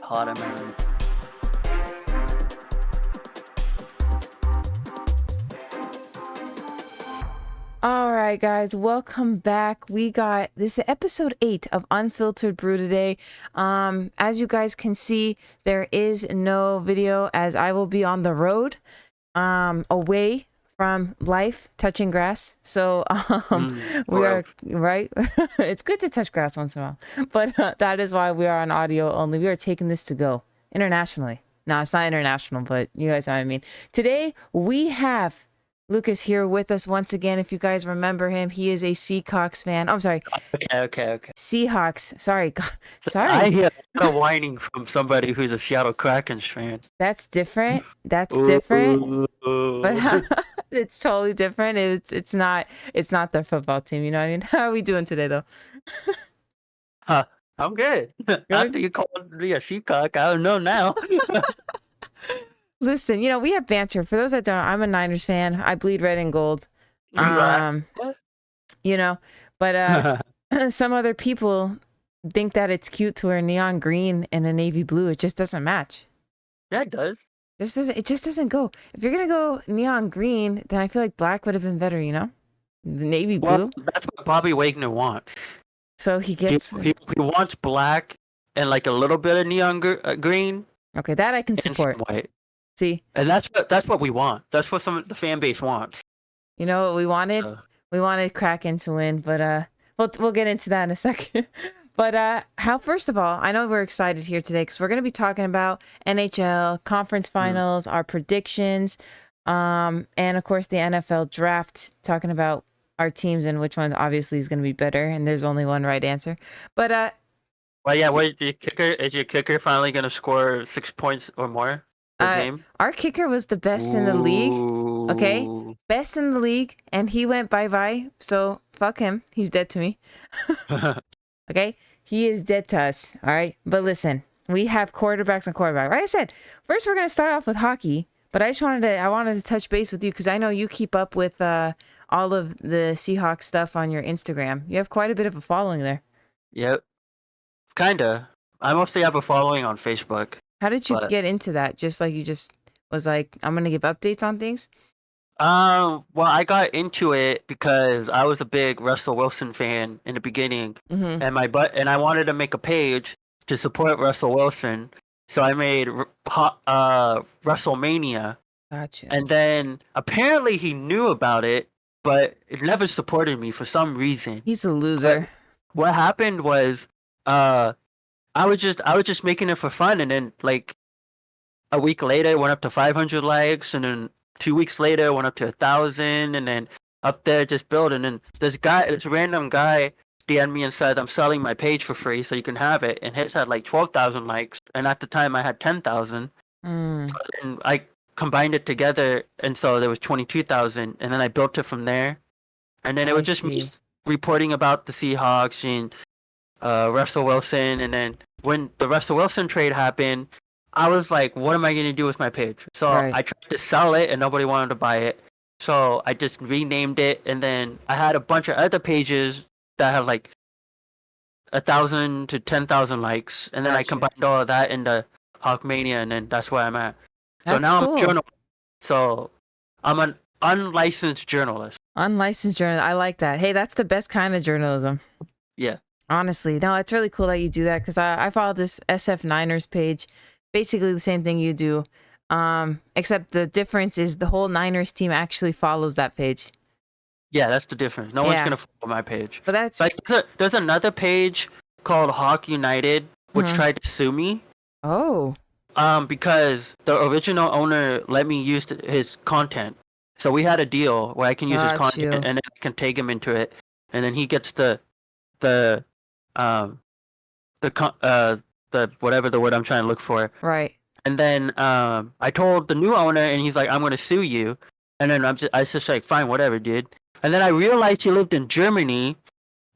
hot in my room. All right, guys, welcome back. This is episode 8 of Unfiltered Brew today. As you guys can see, there is no video as I will be on the road, away from life, touching grass. So we are right. It's good to touch grass once in a while, but that is why we are on audio only. We are taking this to go internationally. No, it's not international, but you guys know what I mean. Today we have Lucas here with us once again. If you guys remember him, he is a Seahawks fan. Oh, I'm sorry. Okay. Seahawks. Sorry. God, I sorry. hear a lot of whining from somebody who's a Seattle Kraken fan. That's different. That's Ooh. different. But it's totally different. It's not their football team. You know what I mean? How are we doing today, though? I'm good. Good? After you called me a Seacock, I don't know now. Listen, we have banter. For those that don't know, I'm a Niners fan. I bleed red and gold. What? But some other people think that it's cute to wear neon green and a navy blue. It just doesn't match. Yeah, it does. It just doesn't go. If you're gonna go neon green, then I feel like black would have been better, The navy blue. That's what Bobby Wagner wants. So he gets He wants black and like a little bit of neon green. Okay, that I can support. And some white. See, and that's what we want. That's what some of the fan base wants. You know what we wanted? We wanted Kraken to win, but we'll get into that in a second. But first of all, I know we're excited here today because we're going to be talking about NHL conference finals, our predictions, and of course the NFL draft, talking about our teams and which one obviously is going to be better. And there's only one right answer. But well, yeah. Wait, is your kicker finally going to score 6 points or more per game? Our kicker was the best in the league. Okay, best in the league, and he went bye-bye. So fuck him. He's dead to me. Okay, he is dead to us. All right, but listen, we have quarterbacks and quarterbacks. Like I said, first we're gonna start off with hockey. But I wanted to touch base with you because I know you keep up with all of the Seahawks stuff on your Instagram. You have quite a bit of a following there. Yep, kinda. I mostly have a following on Facebook. How did you get into that? Just like you just was like, I'm gonna give updates on things? Well, I got into it because I was a big Russell Wilson fan in the beginning, and I wanted to make a page to support Russell Wilson, so I made WrestleMania. Gotcha. And then apparently he knew about it, but it never supported me for some reason. He's a loser. But what happened was, I was just making it for fun, and then like a week later, it went up to 500 likes, and then 2 weeks later, it went up to 1,000, and then up there just building. And this random guy DM'd me and said, "I'm selling my page for free, so you can have it." And his had like 12,000 likes, and at the time I had 10,000. And I combined it together, and so there was 22,000, and then I built it from there. And then it was just me reporting about the Seahawks and Russell Wilson. And then when the Russell Wilson trade happened, I was like, what am I going to do with my page? So I tried to sell it and nobody wanted to buy it. So I just renamed it. And then I had a bunch of other pages that had like 1,000 to 10,000 likes. And then I combined all of that into Hawkmania, and then that's where I'm at. So now I'm a journalist. So I'm an unlicensed journalist. Unlicensed journalist. I like that. Hey, that's the best kind of journalism. Yeah. Honestly. No, it's really cool that you do that because I follow this SF Niners page. Basically the same thing you do, except the difference is the whole Niners team actually follows that page. Yeah, that's the difference. No one's gonna follow my page. But that's like there's another page called Hawk United, which tried to sue me. Oh. Because the original owner let me use his content, so we had a deal where I can use his content and then I can take him into it, and then he gets the whatever the word I'm trying to look for. Right. And then I told the new owner, and he's like, "I'm gonna sue you." And then I was just like, "Fine, whatever, dude." And then I realized he lived in Germany.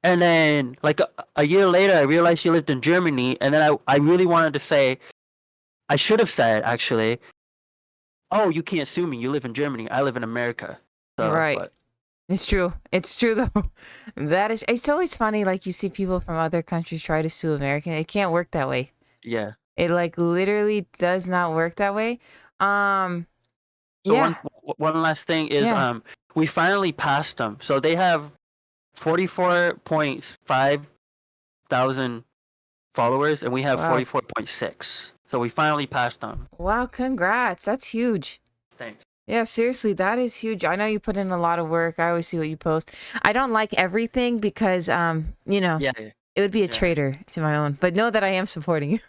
And then like a year later, I realized he lived in Germany. And then I really wanted to say, I should have said actually, "Oh, you can't sue me. You live in Germany. I live in America." So, right. It's true. It's true though. It's always funny. Like you see people from other countries try to sue American. It can't work that way. Yeah. It like literally does not work that way. So Yeah, one last thing is yeah. we finally passed them. So they have 44.5 thousand followers, and we have Wow. 44.6. So we finally passed them. Wow, congrats. That's huge. Thanks. Yeah, seriously, that is huge. I know you put in a lot of work. I always see what you post. I don't like everything because Yeah, yeah, it would be a yeah. traitor to my own. But know that I am supporting you.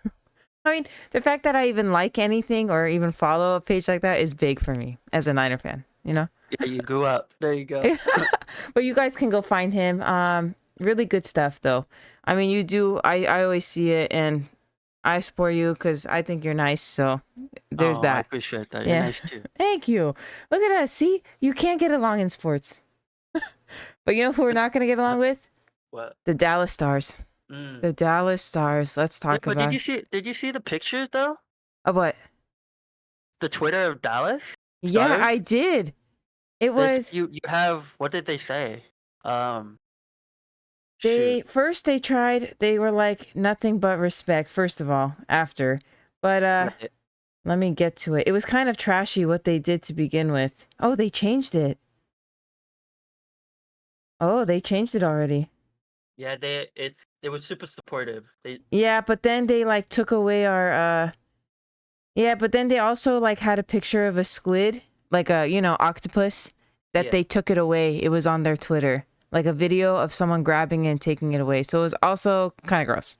I mean, the fact that I even like anything or even follow a page like that is big for me as a Niner fan, you know? Yeah, you grew up. There you go. But you guys can go find him. Really good stuff though. I mean, you do. I always see it and I support you because I think you're nice. So there's Oh, I that. appreciate that. You're Yeah. nice too. Thank you. Look at us. See, you can't get along in sports. But you know who we're not going to get Uh, along with? What? The Dallas Stars. Mm. The Dallas Stars. Let's Yeah, talk but about. did you see the pictures though? Of what? The Twitter of Dallas Yeah, Stars? I did. It This was you have what did they say? Um, shoot. they tried, they were like nothing but respect, first of all, after. But Right. let me get to it. It was kind of trashy what they did to begin with. Oh, they changed it. Oh, they changed it already. Yeah, it was super supportive. They Yeah, but then they like took away our yeah, but then they also like had a picture of a squid, like a, octopus, that yeah. they took it away. It was on their Twitter. Like a video of someone grabbing it and taking it away. So it was also kind of gross.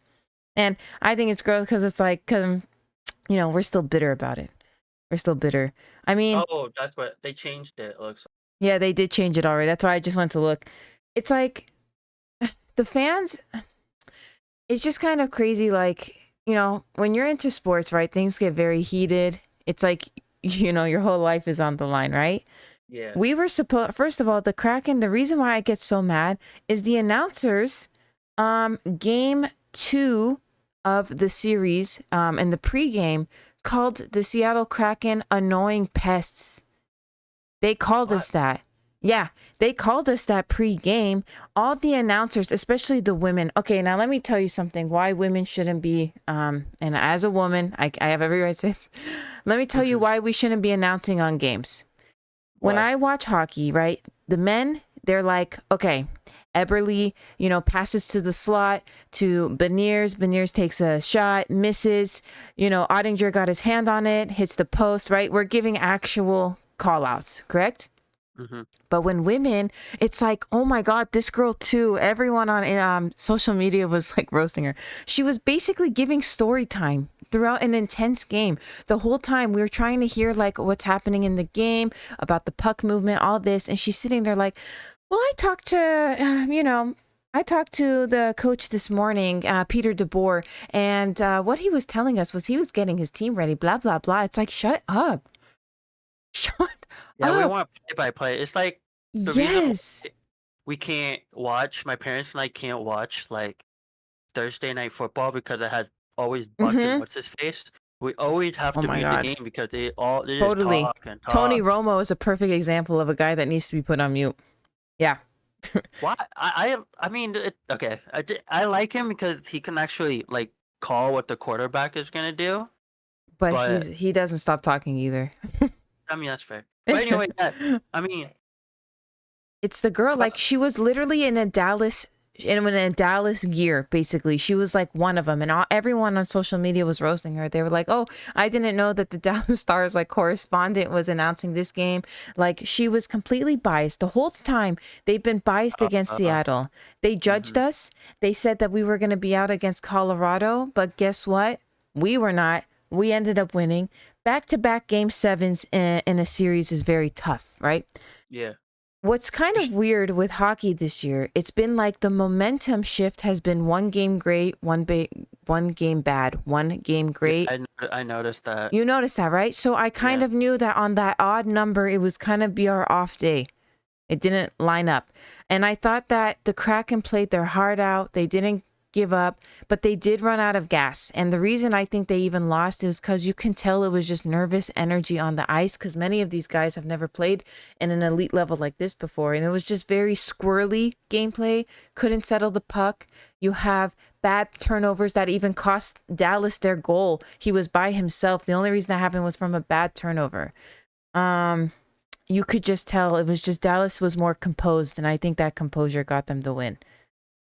And I think it's gross because it's like, we're still bitter about it. We're still bitter. I mean, Oh, that's what they changed it. Looks. yeah, they did change it already. That's why I just went to look. It's like the fans, it's just kind of crazy. Like, when you're into sports, right? Things get very heated. It's like, your whole life is on the line, right? Yeah. We were supposed, first of all, the Kraken, the reason why I get so mad is the announcers, game 2 of the series, and the pregame called the Seattle Kraken annoying pests. They called What? us that. Yeah, they called us that pre-game. All the announcers, especially the women. Okay, now let me tell you something. Why women shouldn't be. And as a woman, I have every right to say this. Let me tell you Mhm. why we shouldn't be announcing on games. When Why? I watch hockey, right, the men, they're like, okay, Eberle, passes to the slot to Beniers. Beniers takes a shot, misses. Ottinger got his hand on it, hits the post, right? We're giving actual call outs, correct? Mhm. But when women, it's like, oh my God, this girl too. Everyone on social media was like roasting her. She was basically giving story time throughout an intense game. The whole time we were trying to hear like what's happening in the game, about the puck movement, all this. And she's sitting there like, well, I talked to the coach this morning, Peter DeBoer, and what he was telling us was he was getting his team ready, blah, blah, blah. It's like, shut up. Shut Yeah, we up. want play by play. It's like the reason Yes. why we can't watch. My parents and I can't watch like Thursday night football because it has always Buck and Mm-hmm. what's his face. We always have Oh to my mute the God. game because they just Totally. talk and Tony talk. Romo is a perfect example of a guy that needs to be put on mute. Yeah. Why? I mean, okay. I like him because he can actually like call what the quarterback is gonna do. But But he doesn't stop talking either. I mean that's fair. But anyway, yeah. I mean, It's the girl, like she was literally in a Dallas gear, basically. She was like one of them, and everyone on social media was roasting her. They were like, "Oh, I didn't know that the Dallas Stars like correspondent was announcing this game." Like she was completely biased the whole time. They've been biased against uh, Seattle. They judged mhm. us. They said that we were going to be out against Colorado, but guess what? We were not. We ended up winning. Back-to-back game sevens in a series is very tough, right? Yeah. What's kind of weird with hockey this year, it's been like the momentum shift has been one game great, one game bad, one game Yeah, great. I noticed that. You noticed that, right? So I kind Yeah. of knew that on that odd number, it was kind of be our off day. It didn't line up. And I thought that the Kraken played their heart out. They didn't give up, but they did run out of gas. And the reason I think they even lost is because you can tell it was just nervous energy on the ice, because many of these guys have never played in an elite level like this before. And it was just very squirrely gameplay, couldn't settle the puck. You have bad turnovers that even cost Dallas their goal. He was by himself. The only reason that happened was from a bad turnover. You could just tell it was just Dallas was more composed, and I think that composure got them the win.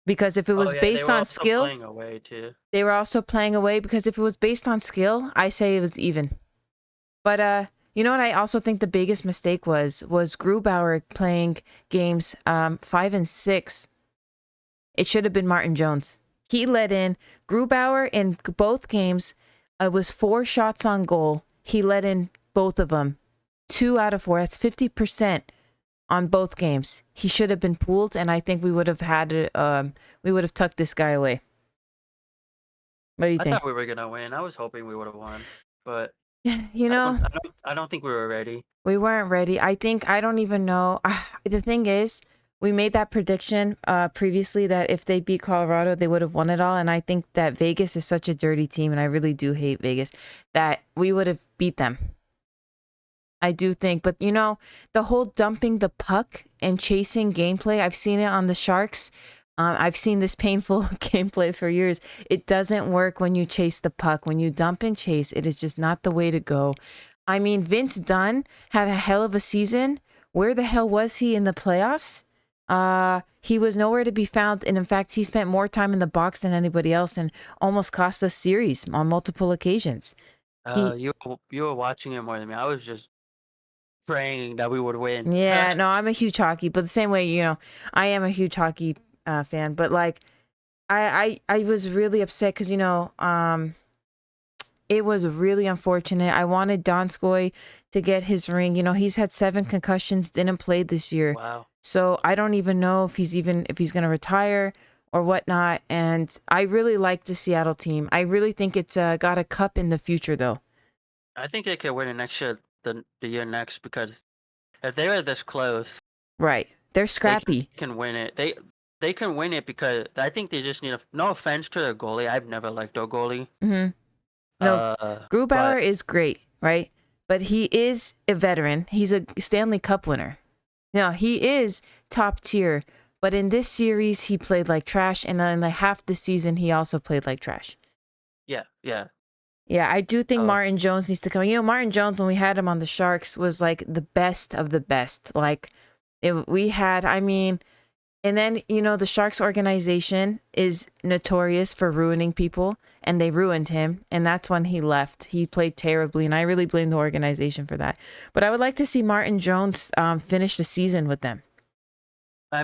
Because if it was based on skill, playing away too. they were also playing away. Because if it was based on skill, I say it was even. But you know what I also think the biggest mistake was Grubauer playing games 5 and 6. It should have been Martin Jones. He let in Grubauer in both games. It was 4 shots on goal. He let in both of them. 2 out of 4. That's 50% on both games. He should have been pooled, and I think we would have had it. We would have tucked this guy away. What do you think? I thought we were gonna win. I was hoping we would have won, but You know, I don't think we were ready. we weren't ready. I don't even know. The thing is, we made that prediction previously that if they beat Colorado, they would have won it all. And I think that Vegas is such a dirty team, and I really do hate Vegas, that we would have beat them. I do think. But, you know, the whole dumping the puck and chasing gameplay, I've seen it on the Sharks. I've seen this painful gameplay for years. It doesn't work when you chase the puck. When you dump and chase, it is just not the way to go. I mean, Vince Dunn had a hell of a season. Where the hell was he in the playoffs? He was nowhere to be found. And in fact, he spent more time in the box than anybody else and almost cost us series on multiple occasions. You were watching it more than me. I was just praying that we would win. Yeah, no, I'm a huge hockey, but the same way, you know, I am a huge hockey fan. But like, I was really upset because, you know, it was really unfortunate. I wanted Donskoy to get his ring. You know, he's had 7 concussions, didn't play this year. Wow. So I don't even know if he's going to retire or whatnot. And I really like the Seattle team. I really think it's got a cup in the future, though. I think they could win it next year, the year next, because if they were this close, right? They're scrappy. They can win it. They can win it because I think they just need no offense to their goalie. I've never liked their goalie. Mm-hmm. No, Grubauer is great, right? But he is a veteran. He's a Stanley Cup winner. No, he is top tier. But in this series, he played like trash. And in like half the season, he also played like trash. Yeah. Yeah, I do think Martin Jones needs to come. You know, Martin Jones, when we had him on the Sharks, was like the best of the best. Like, and then, you know, the Sharks organization is notorious for ruining people, and they ruined him. And that's when he left. He played terribly, and I really blame the organization for that. But I would like to see Martin Jones finish the season with them.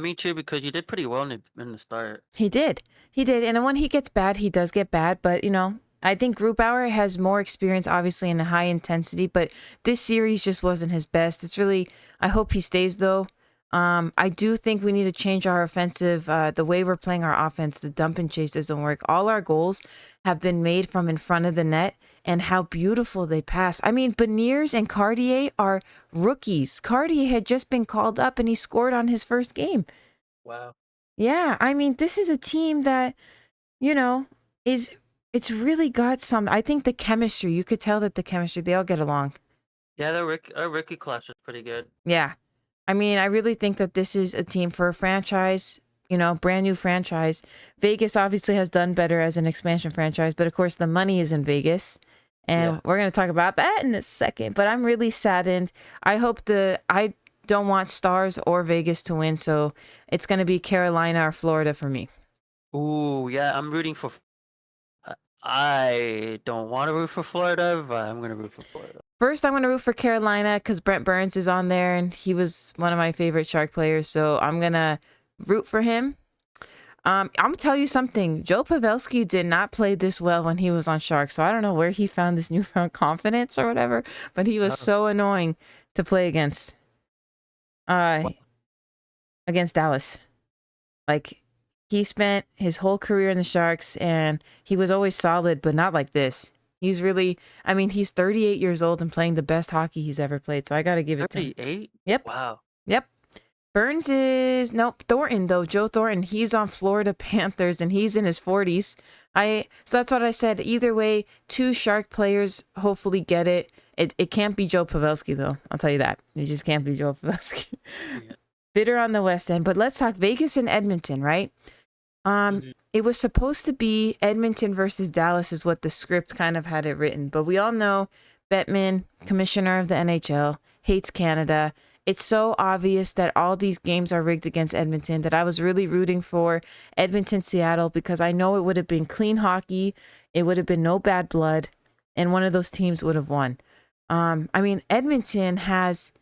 Me too, because you did pretty well in the start. He did. And when he gets bad, he does get bad. But, you know, I think Grubauer has more experience, obviously, in a high intensity. But this series just wasn't his best. It's really, I hope he stays, though. I do think we need to change our offensive, the way we're playing our offense. The dump and chase doesn't work. All our goals have been made from in front of the net, and how beautiful they pass. I mean, Beniers and Cartier are rookies. Cartier had just been called up, and he scored on his first game. Wow. Yeah, I mean, this is a team that, you know, it's really got some. I think the chemistry, you could tell that the chemistry, they all get along. Yeah, our rookie class is pretty good. Yeah. I mean, I really think that this is a team for a franchise, you know, brand new franchise. Vegas obviously has done better as an expansion franchise, but of course the money is in Vegas. And we're going to talk about that in a second. But I'm really saddened. I don't want Stars or Vegas to win, so it's going to be Carolina or Florida for me. Ooh, yeah, I'm rooting for. I don't want to root for Florida, but I'm going to root for Florida. First, I'm going to root for Carolina because Brent Burns is on there, and he was one of my favorite Shark players, so I'm going to root for him. I'm going to tell you something. Joe Pavelski did not play this well when he was on Sharks, so I don't know where he found this newfound confidence or whatever, but he was so annoying to play against. Against Dallas. Like, he spent his whole career in the Sharks, and he was always solid, but not like this. He's really, I mean, he's 38 years old and playing the best hockey he's ever played, so I got to give it to him. 38? Yep. Wow. Yep. Burns is nope. Thornton though, Joe Thornton. He's on Florida Panthers and he's in his 40s. So that's what I said. Either way, 2 Shark players hopefully get it. It can't be Joe Pavelski though. I'll tell you that. It just can't be Joe Pavelski. Yeah. Bitter on the West End. But let's talk Vegas and Edmonton, right? It was supposed to be Edmonton versus Dallas is what the script kind of had it written. But we all know Bettman, commissioner of the NHL, hates Canada. It's so obvious that all these games are rigged against Edmonton that I was really rooting for Edmonton, Seattle, because I know it would have been clean hockey. It would have been no bad blood, and one of those teams would have won. I mean, Edmonton has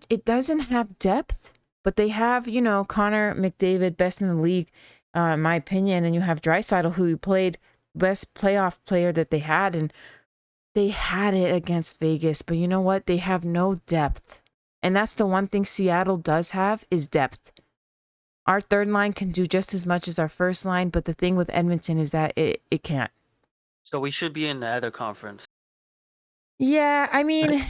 it doesn't have depth, but they have, Connor McDavid, best in the league, in my opinion, and you have Draisaitl, who played best playoff player that they had, and they had it against Vegas, but you know what? They have no depth. And that's the one thing Seattle does have is depth. Our third line can do just as much as our first line, but the thing with Edmonton is that it can't. So we should be in the other conference. Yeah, I mean,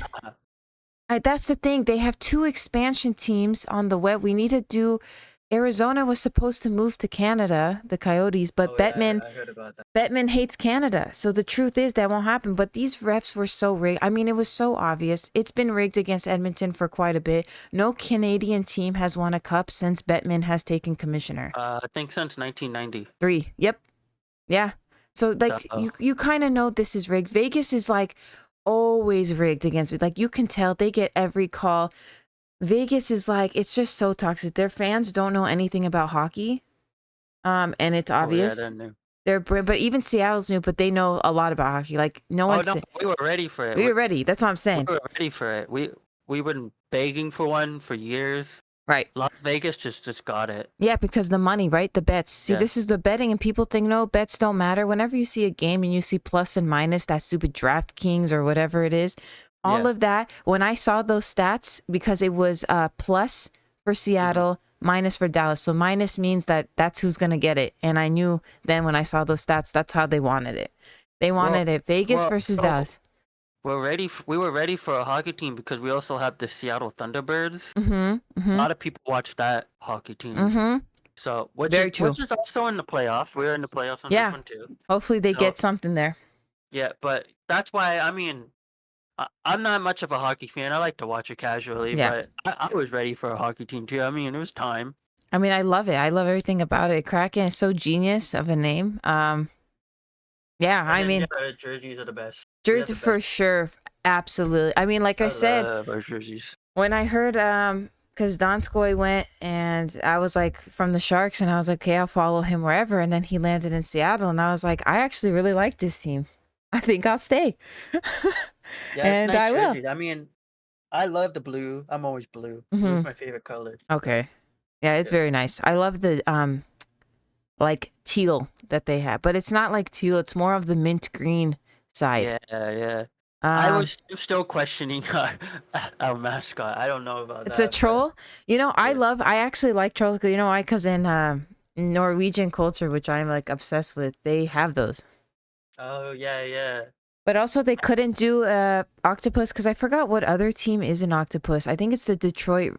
that's the thing. They have 2 expansion teams on the web. We need to do... Arizona was supposed to move to Canada, the Coyotes, but Bettman, I heard about that. Bettman hates Canada. So the truth is that won't happen. But these refs were so rigged. I mean, it was so obvious. It's been rigged against Edmonton for quite a bit. No Canadian team has won a cup since Bettman has taken commissioner. I think since 1990. 3. Yep. Yeah. So like you kind of know this is rigged. Vegas is like always rigged against. Like you can tell they get every call. Vegas is like, it's just so toxic. Their fans don't know anything about hockey. And it's obvious. But even Seattle's new, but they know a lot about hockey. Like no one. No, we were ready for it. We were ready. That's what I'm saying. We were ready for it. We've been begging for one for years. Right. Las Vegas just got it. Yeah, because the money, right? The bets. See, this is the betting, and people think, no, bets don't matter. Whenever you see a game and you see plus and minus, that stupid DraftKings or whatever it is, all of that, when I saw those stats, because it was plus for Seattle, minus for Dallas. So minus means that's who's going to get it. And I knew then when I saw those stats, that's how they wanted it. They wanted it. Vegas versus Dallas. We were ready for a hockey team because we also have the Seattle Thunderbirds. A lot of people watch that hockey team. So which is also in the playoffs. We're in the playoffs on this one too. Hopefully they get something there. Yeah, but that's why, I mean, I'm not much of a hockey fan. I like to watch it casually, but I was ready for a hockey team too. I mean, it was time. I mean, I love it. I love everything about it. Kraken is so genius of a name. I mean, jerseys are the best. Jersey for sure, absolutely. I mean, like I said, our jerseys. When I heard, because Donskoy went, and I was like from the Sharks, and I was like, okay, I'll follow him wherever, and then he landed in Seattle, and I was like, I actually really like this team. I think I'll stay. And I will. Jerseys. I mean, I love the blue. I'm always blue. Blue's my favorite color. Okay. Yeah, it's very nice. I love the like teal that they have, but it's not like teal. It's more of the mint green side. Yeah. I'm still questioning our mascot. I don't know about that. It's a troll. I actually like trolls. You know why? Because in Norwegian culture, which I'm like obsessed with, they have those. Oh, yeah. But also they couldn't do octopus because I forgot what other team is an octopus. I think it's the Detroit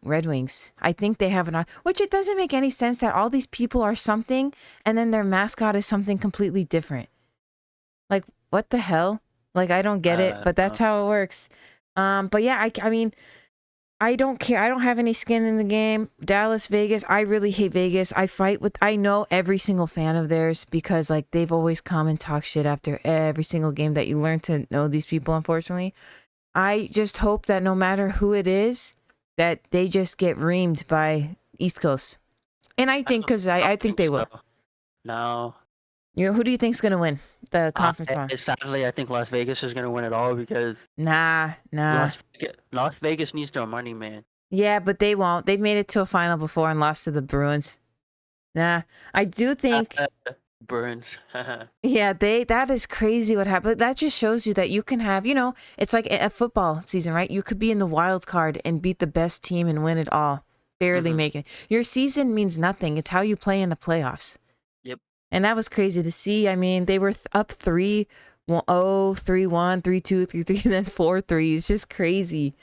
Red Wings. I think they have which it doesn't make any sense that all these people are something and then their mascot is something completely different. Like, what the hell? Like, I don't get it, but that's how it works. But yeah, I mean, I don't care. I don't have any skin in the game. Dallas, Vegas. I really hate Vegas. I know every single fan of theirs because like they've always come and talk shit after every single game that you learn to know these people, unfortunately. I just hope that no matter who it is, that they just get reamed by East Coast. And I think, because I think they will. No. Who do you think's going to win the conference one? Sadly, I think Las Vegas is going to win it all because... Nah. Las Vegas needs their money, man. Yeah, but they won't. They've made it to a final before and lost to the Bruins. Nah. I do think... Bruins. Yeah, that is crazy what happened. That just shows you that you can have, it's like a football season, right? You could be in the wild card and beat the best team and win it all. Barely make it. Your season means nothing. It's how you play in the playoffs. Yep. And that was crazy to see. I mean, they were up 3-0, 3-1, 3-2, 3-3, and then 4-3. It's just crazy.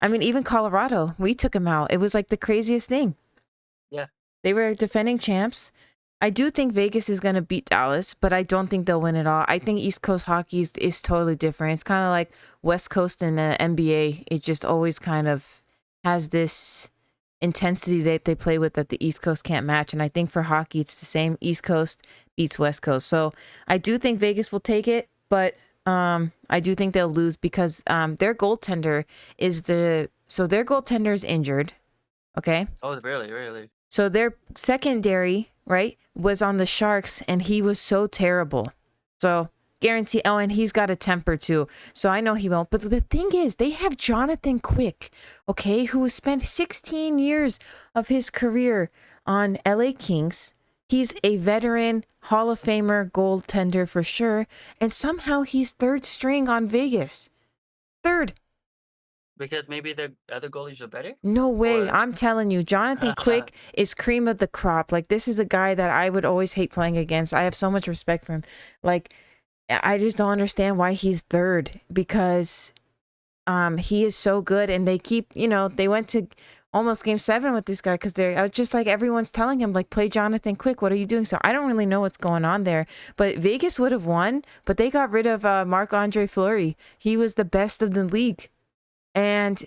I mean, even Colorado, we took him out. It was like the craziest thing. Yeah. They were defending champs. I do think Vegas is going to beat Dallas, but I don't think they'll win it all. I think East Coast hockey is totally different. It's kind of like West Coast and the NBA. It just always kind of has this intensity that they play with that the East Coast can't match. And I think for hockey, it's the same. East Coast beats West Coast. So I do think Vegas will take it, but I do think they'll lose because their goaltender is their goaltender is injured. Okay. Oh, really, really. So their secondary, right, was on the Sharks, and he was so terrible. So guarantee. Oh, and he's got a temper too. So I know he won't. But the thing is, they have Jonathan Quick, okay, who has spent 16 years of his career on LA Kings. He's a veteran Hall of Famer goaltender for sure. And somehow he's third string on Vegas. Third. Because maybe the other goalies are better? No way. Or- I'm telling you, Jonathan Quick is cream of the crop. Like, this is a guy that I would always hate playing against. I have so much respect for him. Like, I just don't understand why he's third because he is so good. And they keep, they went to almost game 7 with this guy because they're just like everyone's telling him, like, play Jonathan Quick. What are you doing? So I don't really know what's going on there. But Vegas would have won, but they got rid of Marc-Andre Fleury. He was the best of the league. And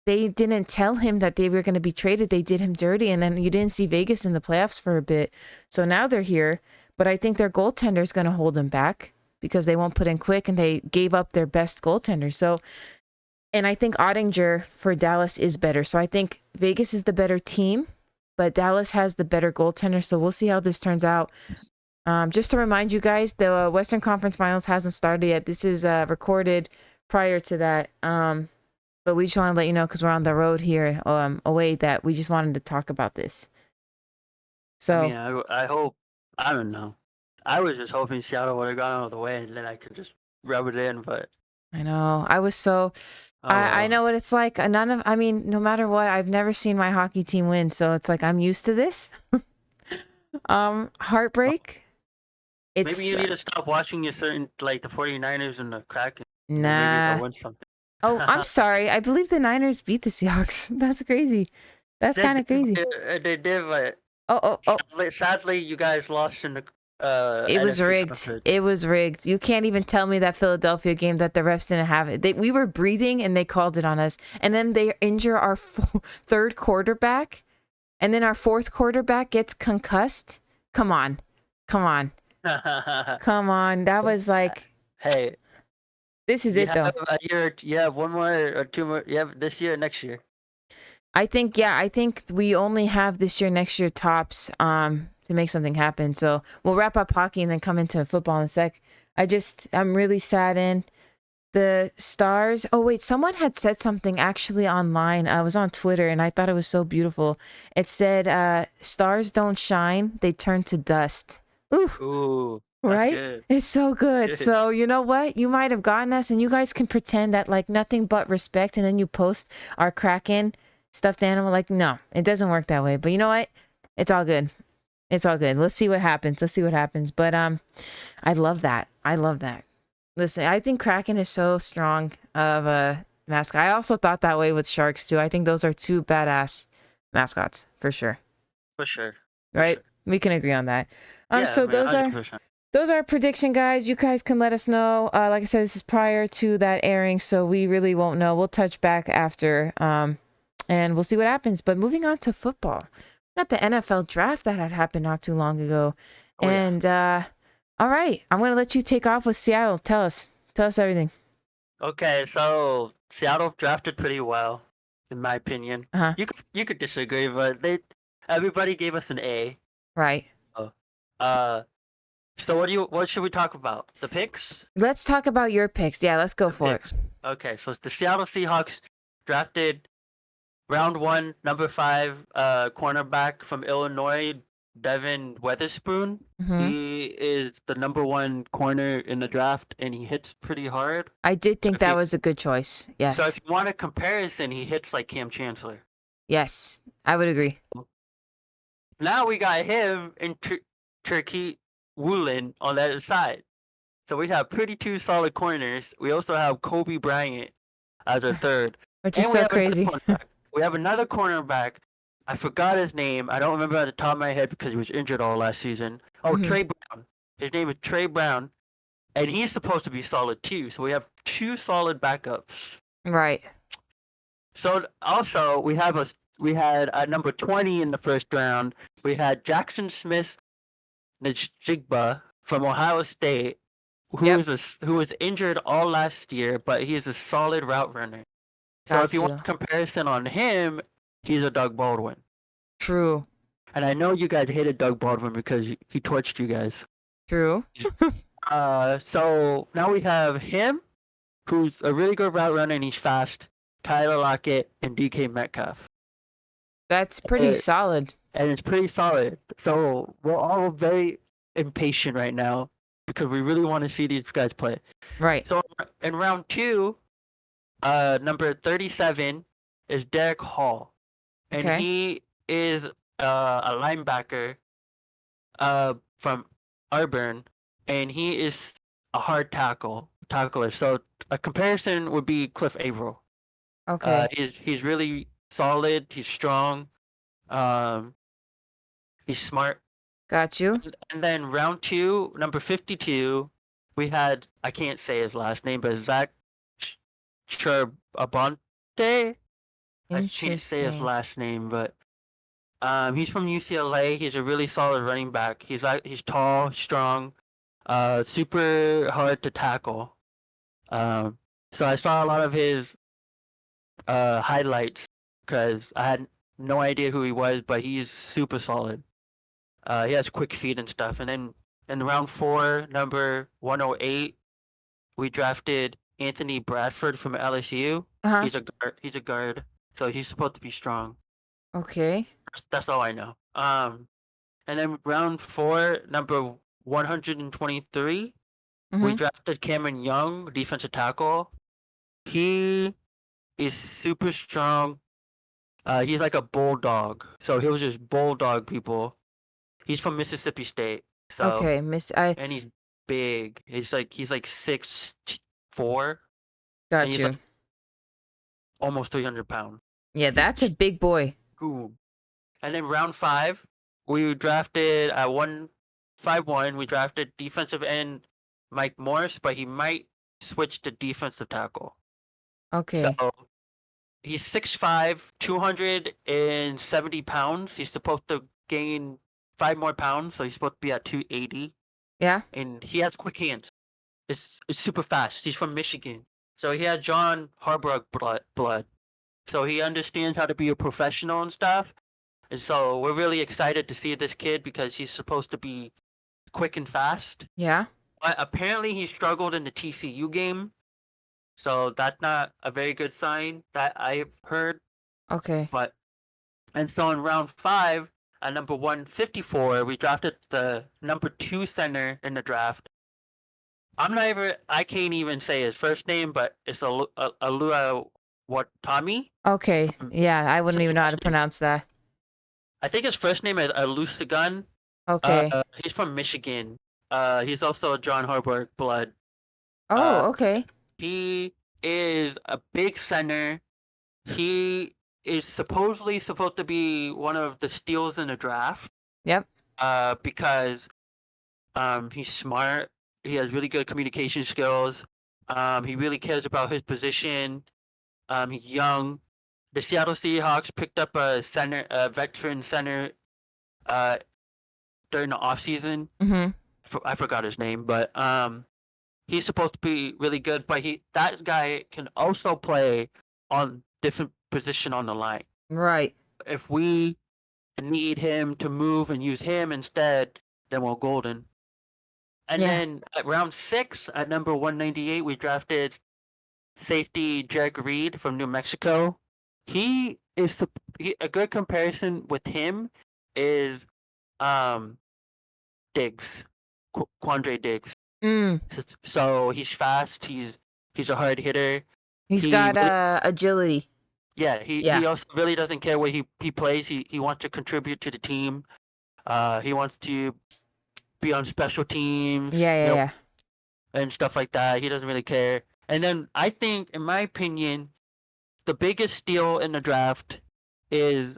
they didn't tell him that they were going to be traded. They did him dirty. And then you didn't see Vegas in the playoffs for a bit. So now they're here. But I think their goaltender is going to hold them back because they won't put in Quick and they gave up their best goaltender. So, and I think Ottinger for Dallas is better. So I think Vegas is the better team, but Dallas has the better goaltender. So we'll see how this turns out. Just to remind you guys, the Western Conference Finals hasn't started yet. This is recorded prior to that. But we just want to let you know because we're on the road here away that we just wanted to talk about this. So I mean, I hope, I don't know. I was just hoping Seattle would have gone out of the way and then I could just rub it in, but. I know. I was so. I know what it's like. No matter what, I've never seen my hockey team win. So it's like I'm used to this. Heartbreak. It's, maybe you need to stop watching the 49ers and the Kraken. Nah. Maybe they'll win something. Oh, I'm sorry. I believe the Niners beat the Seahawks. That's crazy. That's kind of crazy. They did, but Oh. Sadly, you guys lost in the it was NFC rigged. Conference. It was rigged. You can't even tell me that Philadelphia game that the refs didn't have it. We were breathing and they called it on us. And then they injure our third quarterback. And then our fourth quarterback gets concussed. Come on. Come on. That was like. Hey. This is it, though. You have one more or two more. You have this year, next year. I think we only have this year, next year tops to make something happen. So we'll wrap up hockey and then come into football in a sec. I'm really saddened. The Stars. Oh, wait, someone had said something actually online. I was on Twitter and I thought it was so beautiful. It said, stars don't shine, they turn to dust. Ooh. Right? Good. It's so good. So you know what? You might have gotten us and you guys can pretend that like nothing but respect and then you post our Kraken stuffed animal. Like, no, it doesn't work that way. But you know what? It's all good. It's all good. Let's see what happens. But I love that. Listen, I think Kraken is so strong of a mascot. I also thought that way with Sharks too. I think those are two badass mascots for sure. For sure. Right? Sure. We can agree on that. So those 100%. Those are our prediction, guys. You guys can let us know. Like I said, this is prior to that airing, so we really won't know. We'll touch back after, and we'll see what happens. But moving on to football. We got the NFL draft that had happened not too long ago. All right, I'm going to let you take off with Seattle. Tell us everything. Okay, so Seattle drafted pretty well, in my opinion. Uh-huh. You could disagree, but everybody gave us an A. Right. So what should we talk about? The picks? Let's talk about your picks. Yeah, let's go for it. Okay, so the Seattle Seahawks drafted round 1, number 5, cornerback from Illinois, Devin Weatherspoon. Mm-hmm. He is the number 1 corner in the draft, and he hits pretty hard. I did think that was a good choice. Yes. So if you want a comparison, he hits like Cam Chancellor. Yes, I would agree. So now we got him and Turkey Woolen on the other side. So we have pretty 2 solid corners. We also have Kobe Bryant as our third. which is And we so have another crazy. cornerback. We have another cornerback. I forgot his name. I don't remember at the top of my head because he was injured all last season. Oh, Hmm. Trey Brown. His name is Trey Brown, and he's supposed to be solid too. So we have two solid backups. Right. So also we had at number 20 in the first round. We had Jackson Smith Najigba from Ohio State, Yep. who was injured all last year, but he is a solid route runner. So if Got you want you. a comparison on him, he's a Doug Baldwin. True. And I know you guys hated Doug Baldwin because he torched you guys. True. So now we have him, who's a really good route runner and he's fast. Tyler Lockett and DK Metcalf. That's pretty Uh, solid. and it's pretty solid. So we're all very impatient right now because we really want to see these guys play. Right. So in round 2, number 37 is Derek Hall, and Okay. he is a linebacker from Auburn, and he is a hard tackler. So a comparison would be Cliff Averill. Okay. He's really solid. He's strong. Um, he's smart. Got you. And then round 2, number 52, we had I can't say his last name, but Zach Charbonte. I can't say his Interesting. last name, but he's from UCLA. He's a really solid running back. He's tall, strong, super hard to tackle. So I saw a lot of his highlights because I had no idea who he was, but he's super solid. He has quick feet and stuff. And then in round 4, number 108, we drafted Anthony Bradford from LSU. Uh-huh. He's a guard. He's a guard, so he's supposed to be strong. Okay. That's all I know. And then round 4, number 123, we Mm-hmm. drafted Cameron Young, defensive tackle. He is super strong. He's like a bulldog, so he'll just bulldog people. He's from Mississippi State, so Okay, Miss I and he's big. He's like 6'4", and got he's like you. almost 300 pounds. Yeah, that's a big boy. Boom. And then round 5, we drafted at 151. We drafted defensive end Mike Morris, but he might switch to defensive tackle. So Okay. he's 6'5", 270 pounds. He's supposed to gain 5 more pounds, so he's supposed to be at 280. Yeah. And he has quick hands. It's super fast. He's from Michigan, so he had John Harbaugh blood. So he understands how to be a professional and stuff. And so we're really excited to see this kid because he's supposed to be quick and fast. Yeah. But apparently he struggled in the TCU game. So that's not a very good sign that I've heard. Okay. But and so in round 5, at number 154, we drafted the number 2 center in the draft. I can't even say his first name, but it's Alua Watami. Okay. Yeah, I wouldn't His even know how to last name, pronounce that. I think his first name is Alusagun. Okay. He's from Michigan. He's also a John Harbaugh blood. Uh, Oh, okay. he is a big center. He is supposedly supposed to be one of the steals in the draft. Yep. Because he's smart. He has really good communication skills. He really cares about his position. He's young. The Seattle Seahawks picked up a veteran center, uh, during the offseason. Mm-hmm. I forgot his name, but he's supposed to be really good. But that guy can also play on different position on the line. Right. If we need him to move and use him instead, then we're golden. And Yeah. then at round 6, at number 198, we drafted safety Jack Reed from New Mexico. He is a good comparison with him is Diggs, Quandre Diggs. Mm. So he's fast. He's a hard hitter. He's He got really, agility. yeah. Yeah. He also really doesn't care where he plays. He wants to contribute to the team. He wants to be on special teams. Yeah, yeah, yeah. And stuff like that. He doesn't really care. And then I think, in my opinion, the biggest steal in the draft is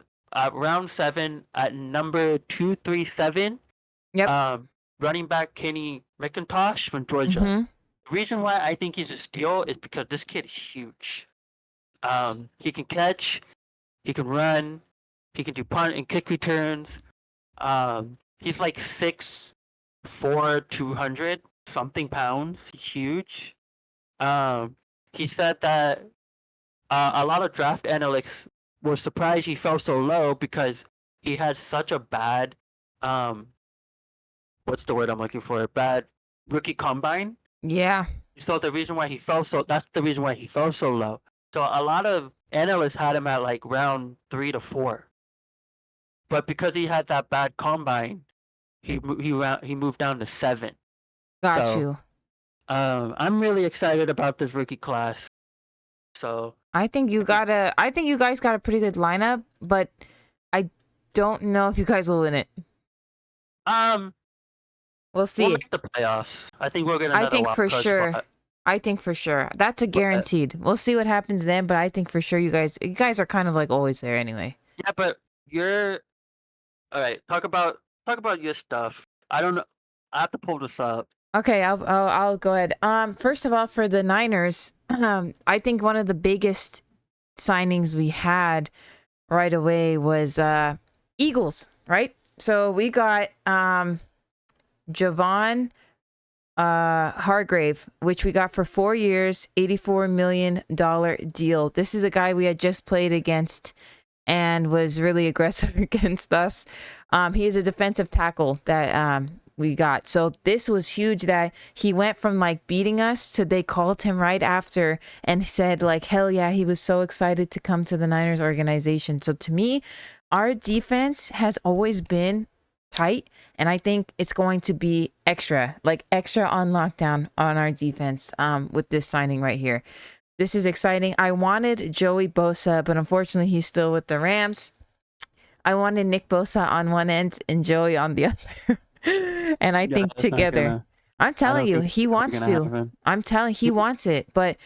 round 7 at number 237. Yep. Running back Kenny McIntosh from Georgia. Mm-hmm. The reason why I think he's a steal is because this kid is huge. He can catch, he can run, he can do punt and kick returns. He's like 6'4", 200 something pounds. He's huge. He said that a lot of draft analysts were surprised he fell so low because he had such a bad what's the word I'm looking for? Bad rookie combine. Yeah. So the reason why he fell so that's the reason why he fell so low. So a lot of analysts had him at like round 3 to 4. But because he had that bad combine, he moved down to 7. Got you. I'm really excited about this rookie class. So I think you guys got a pretty good lineup, but I don't know if you guys will win it. We'll see. We'll make the playoffs. I think we're gonna. I think for sure. I think for sure. That's a guaranteed. We'll see what happens then, but I think for sure you guys are kind of like always there anyway. Yeah, but you're all right. Talk about your stuff. I don't know. I have to pull this up. Okay, I'll go ahead. First of all, for the Niners, I think one of the biggest signings we had right away was Eagles, right? So we got Javon Hargrave, which we got for 4 years, $84 million deal. This is a guy we had just played against and was really aggressive against us. He is a defensive tackle that we got. So this was huge that he went from like beating us to they called him right after and said like, hell yeah, he was so excited to come to the Niners organization. So to me, our defense has always been tight, and I think it's going to be extra on lockdown on our defense with this signing right here. This is exciting. I wanted Joey Bosa, but unfortunately he's still with the Rams. I wanted Nick Bosa on one end and Joey on the other. And I think together, I'm telling you, he wants to. I'm telling he wants it, but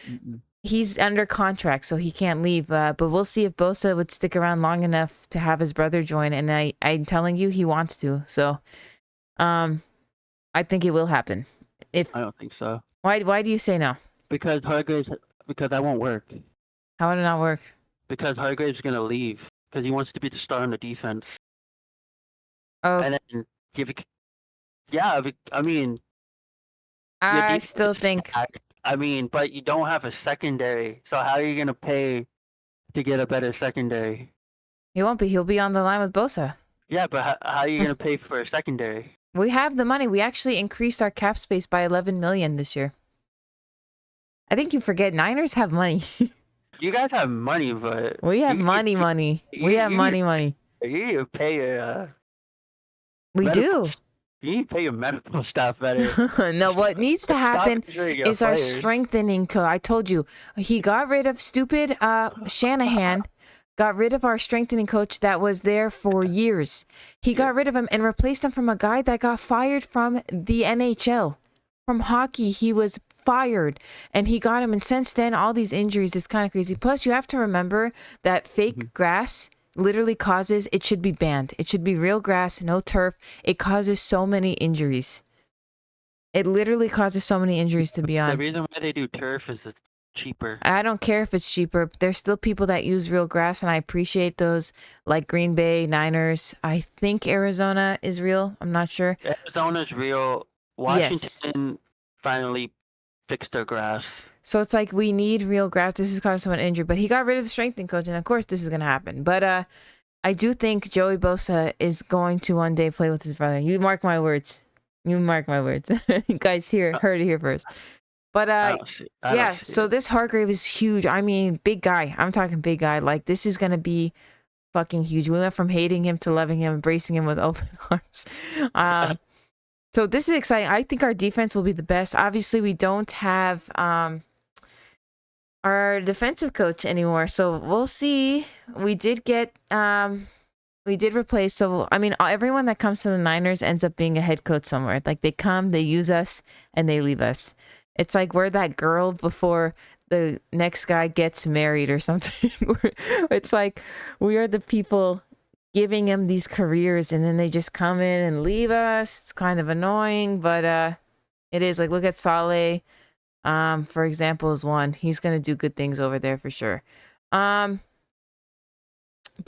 he's under contract, so he can't leave. But we'll see if Bosa would stick around long enough to have his brother join. And I'm telling you, he wants to. So, I think it will happen. I don't think so. Why do you say no? Because that won't work. How would it not work? Because Hargrave's gonna leave because he wants to be the star on the defense. Oh, and then I mean, I still think. But you don't have a secondary, so how are you gonna pay to get a better secondary? He won't be. He'll be on the line with Bosa. Yeah, but how are you gonna pay for a secondary? We have the money. We actually increased our cap space by $11 million this year. I think you forget Niners have money. You guys have money, but we have money. We have money. You need to pay your. We do. You need to pay your medical staff better. No, what needs to happen is our strengthening coach. I told you, he got rid of stupid Shanahan, got rid of our strengthening coach that was there for years. He got rid of him and replaced him from a guy that got fired from the NHL. From hockey, he was fired, and he got him. And since then, all these injuries, it's kind of crazy. Plus, you have to remember that fake grass literally causes, it should be banned. It should be real grass, no turf. It causes so many injuries. It literally causes so many injuries to be on. The reason why they do turf is it's cheaper. I don't care if it's cheaper. There's still people that use real grass, and I appreciate those, like Green Bay, Niners. I think Arizona is real. I'm not sure. Arizona's real. Washington finally fixed their grass. So it's like we need real grass. This is causing someone injured, but he got rid of the strengthening coach, and of course this is gonna happen. But I do think Joey Bosa is going to one day play with his brother. You mark my words. You mark my words. You guys heard it here first. But so this Hargrave is huge. I mean, big guy. I'm talking big guy. Like, this is gonna be fucking huge. We went from hating him to loving him, embracing him with open arms. So this is exciting. I think our defense will be the best. Obviously, we don't have our defensive coach anymore, so we'll see. We did replace. So I mean, everyone that comes to the Niners ends up being a head coach somewhere. Like, they come, they use us, and they leave us. It's like we're that girl before the next guy gets married or something. It's like we are the people giving them these careers and then they just come in and leave us. It's kind of annoying, but it is. Like, look at Saleh, for example, is one. He's gonna do good things over there for sure. But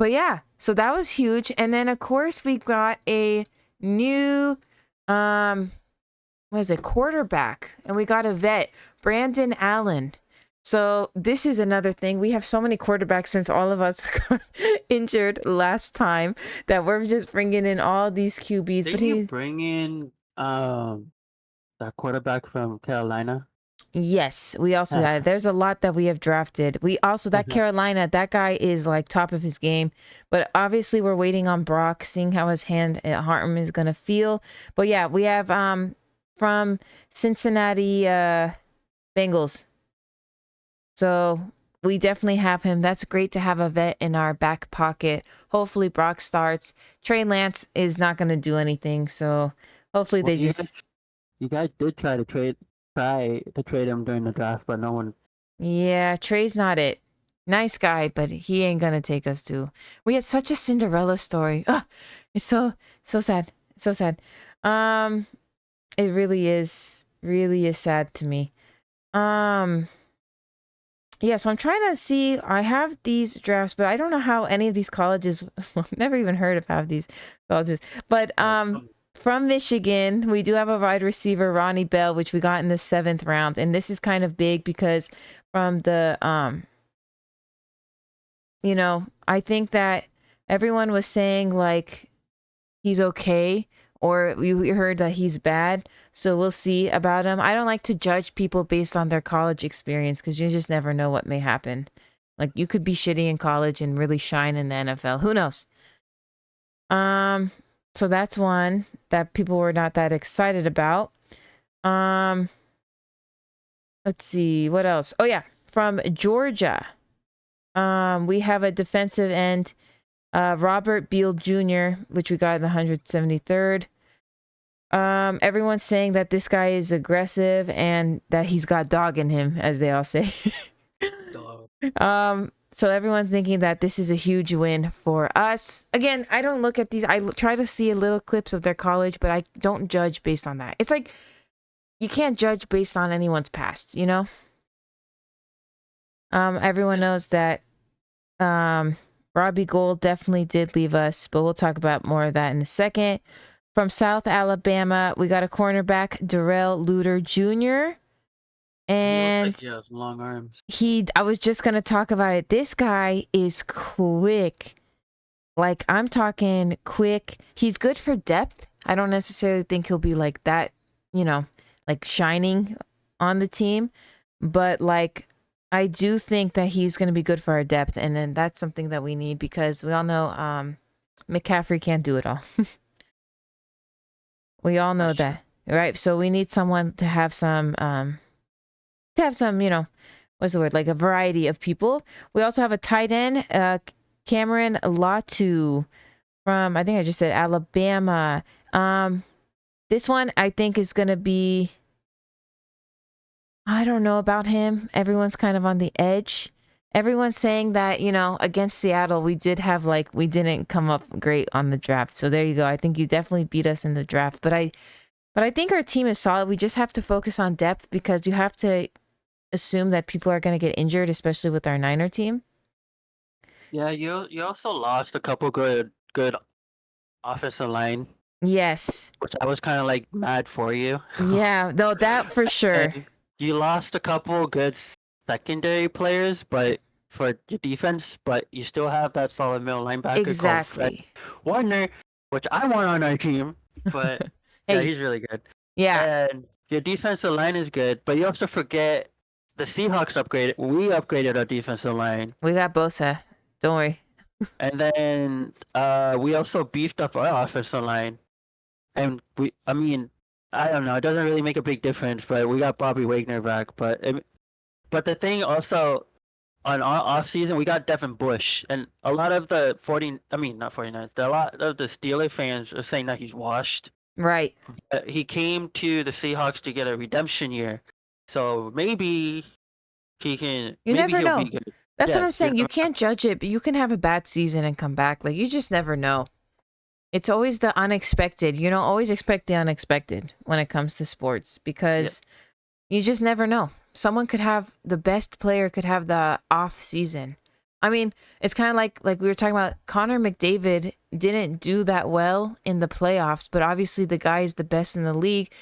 yeah, so that was huge. And then of course we got a new what is it, quarterback, and we got a vet, Brandon Allen. So this is another thing. We have so many quarterbacks since all of us got injured last time that we're just bringing in all these QBs. Did you bring in that quarterback from Carolina? Yes, we also there's a lot that we have drafted. We also that Carolina, that guy is like top of his game. But obviously we're waiting on Brock, seeing how his hand arm is gonna feel. But yeah, we have from Cincinnati Bengals. So we definitely have him. That's great to have a vet in our back pocket. Hopefully Brock starts. Trey Lance is not going to do anything. So hopefully Well, you guys did try to trade him during the draft, but no one. Yeah, Trey's not it. Nice guy, but he ain't going to take us to. We had such a Cinderella story. Oh, it's so sad. So sad. It really is sad to me. Yeah, so I'm trying to see. I have these drafts, but I don't know how any of these colleges. I've never even heard of half of these colleges. But from Michigan, we do have a wide receiver, Ronnie Bell, which we got in the 7th round, and this is kind of big because from the I think that everyone was saying like he's okay, or we heard that he's bad. So we'll see about him. I don't like to judge people based on their college experience because you just never know what may happen. Like, you could be shitty in college and really shine in the NFL. Who knows? So that's one that people were not that excited about. Let's see what else. Oh yeah, from Georgia. We have a defensive end, Robert Beal Jr., which we got in the 173rd. Everyone's saying that this guy is aggressive and that he's got dog in him, as they all say. Dog. So everyone's thinking that this is a huge win for us. Again, I don't look at these. I try to see little clips of their college, but I don't judge based on that. It's like you can't judge based on anyone's past, you know? Everyone knows that Robbie Gould definitely did leave us, but we'll talk about more of that in a second. From South Alabama, we got a cornerback, Darrell Luter Jr. And he has long arms. I was just going to talk about it. This guy is quick. Like, I'm talking quick. He's good for depth. I don't necessarily think he'll be like that, like shining on the team. But like, I do think that he's going to be good for our depth. And then that's something that we need because we all know McCaffrey can't do it all. We all know that, right? So we need someone to have some, what's the word? Like a variety of people. We also have a tight end, Cameron Latu from, I think I just said Alabama. This one I think is going to be, I don't know about him. Everyone's kind of on the edge. Everyone's saying that, against Seattle, we didn't come up great on the draft. So there you go. I think you definitely beat us in the draft. But I think our team is solid. We just have to focus on depth because you have to assume that people are going to get injured, especially with our Niner team. Yeah, you also lost a couple good offensive line. Yes. Which I was kind of like mad for you. Yeah, no, that for sure. And you lost a couple good secondary players, but for your defense, but you still have that solid middle linebacker Exactly. called Fred Warner, which I want on our team. But hey. Yeah, he's really good. Yeah. And your defensive line is good, but you also forget the Seahawks upgraded. We upgraded our defensive line. We got Bosa. Don't worry. And then we also beefed up our offensive line. And I don't know. It doesn't really make a big difference, but we got Bobby Wagner back. But the thing also, on our off season, we got Devin Bush, and a lot of the not 49ers, a lot of the Steeler fans are saying that he's washed. Right. He came to the Seahawks to get a redemption year, so maybe he can. You Maybe never he'll be know. good. That's what Yeah, I'm saying. You can't judge it, but you can have a bad season and come back. Like, you just never know. It's always the unexpected. You know, always expect the unexpected when it comes to sports because you just never know. Someone could have the best player could have the off season. I mean, it's kind of like we were talking about. Connor McDavid didn't do that well in the playoffs, but obviously the guy is the best in the league.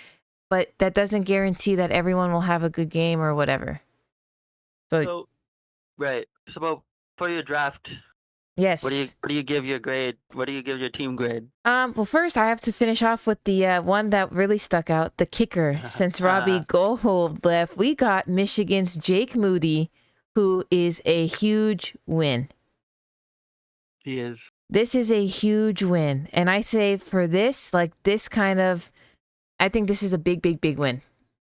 But that doesn't guarantee that everyone will have a good game or whatever. So right. So for your draft, yes. what do you give your grade? What do you give your team grade? Well, first I have to finish off with the one that really stuck out, the kicker. Since Robbie Gold left, we got Michigan's Jake Moody, who is a huge win. He is. This is a huge win, and I say for this, like this kind of, I think this is a big, big, big win.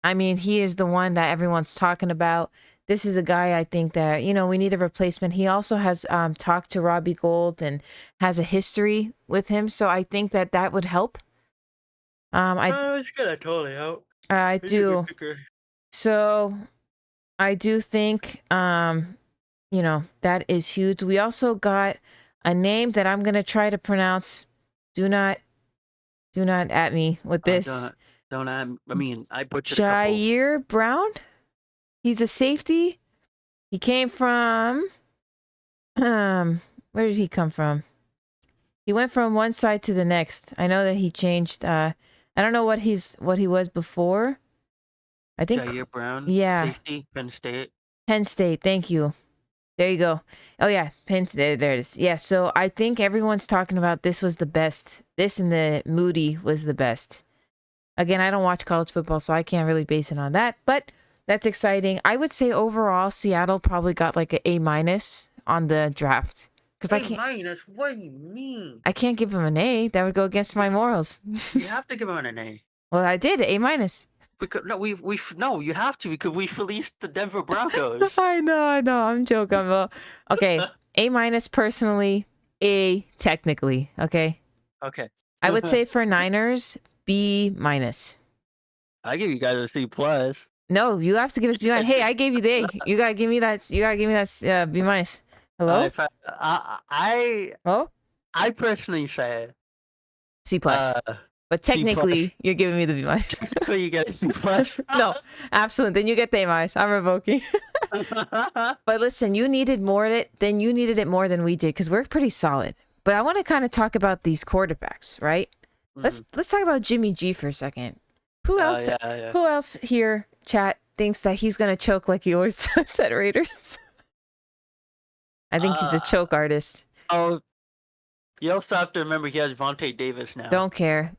I mean, he is the one that everyone's talking about. This is a guy I think that, you know, we need a replacement. He also has talked to Robbie Gold and has a history with him. So I think that that would help. It's gonna totally help. I do. So I do think, you know, that is huge. We also got a name that I'm going to try to pronounce. Do not at me with this. Don't I mean, I butchered a couple. Jair Brown? He's a safety. He came from where did he come from? He went from one side to the next. I know that he changed I don't know what he was before. I think Jair Brown, safety, Penn State. Penn State, thank you. There you go. Oh yeah, Penn State, there it is. Yeah, so I think everyone's talking about this was the best. This and the Moody was the best. Again, I don't watch college football, so I can't really base it on that, but that's exciting. I would say overall, Seattle probably got like an A- on the draft. What do you mean? I can't give him an A. That would go against my morals. You have to give him an A. Well, I did A-. Because no, you have to because we released the Denver Broncos. I know. I'm joking. Well, okay, A- personally, A technically. Okay. Okay. I would say for Niners, B-. I give you guys a C plus. No, you have to give us B-. Hey, I gave you the A. You gotta give me that. You gotta give me that B-. Hello. Oh. I personally say C plus. But technically, you're giving me the B-. So you get a C plus. No, absolutely. Then you get the A-. I'm revoking. But listen, you needed more of it. Then you needed it more than we did because we're pretty solid. But I want to kind of talk about these quarterbacks, right? Let's talk about Jimmy G for a second. Who else? Who else here, chat, thinks that he's gonna choke like he always does at Raiders? I think he's a choke artist. Oh, you also have to remember he has Vontae Davis now. Don't care.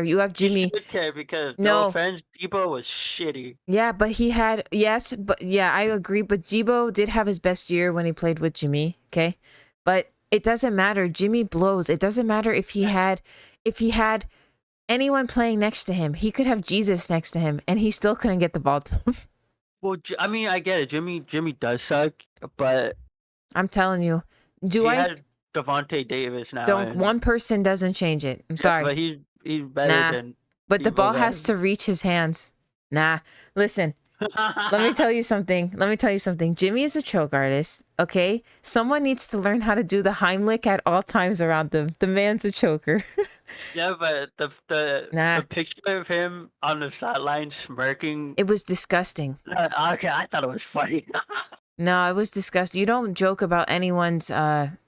You have Jimmy. You should care because no offense, Debo was shitty. Yeah, but he had I agree. But Debo did have his best year when he played with Jimmy. Okay, but it doesn't matter. Jimmy blows. It doesn't matter if he had anyone playing next to him. He could have Jesus next to him, and he still couldn't get the ball to him. Well, I mean, I get it. Jimmy does suck, but I'm telling you, had Devontae Davis now. One person doesn't change it. I'm sorry. But he's better than. But the ball has to reach his hands. Nah. Listen. Let me tell you something. Jimmy is a choke artist. Okay. Someone needs to learn how to do the Heimlich at all times around them. The man's a choker. Yeah, but the picture of him on the sideline smirking. It was disgusting. Okay, I thought it was funny. No, it was disgusting. You don't joke about anyone's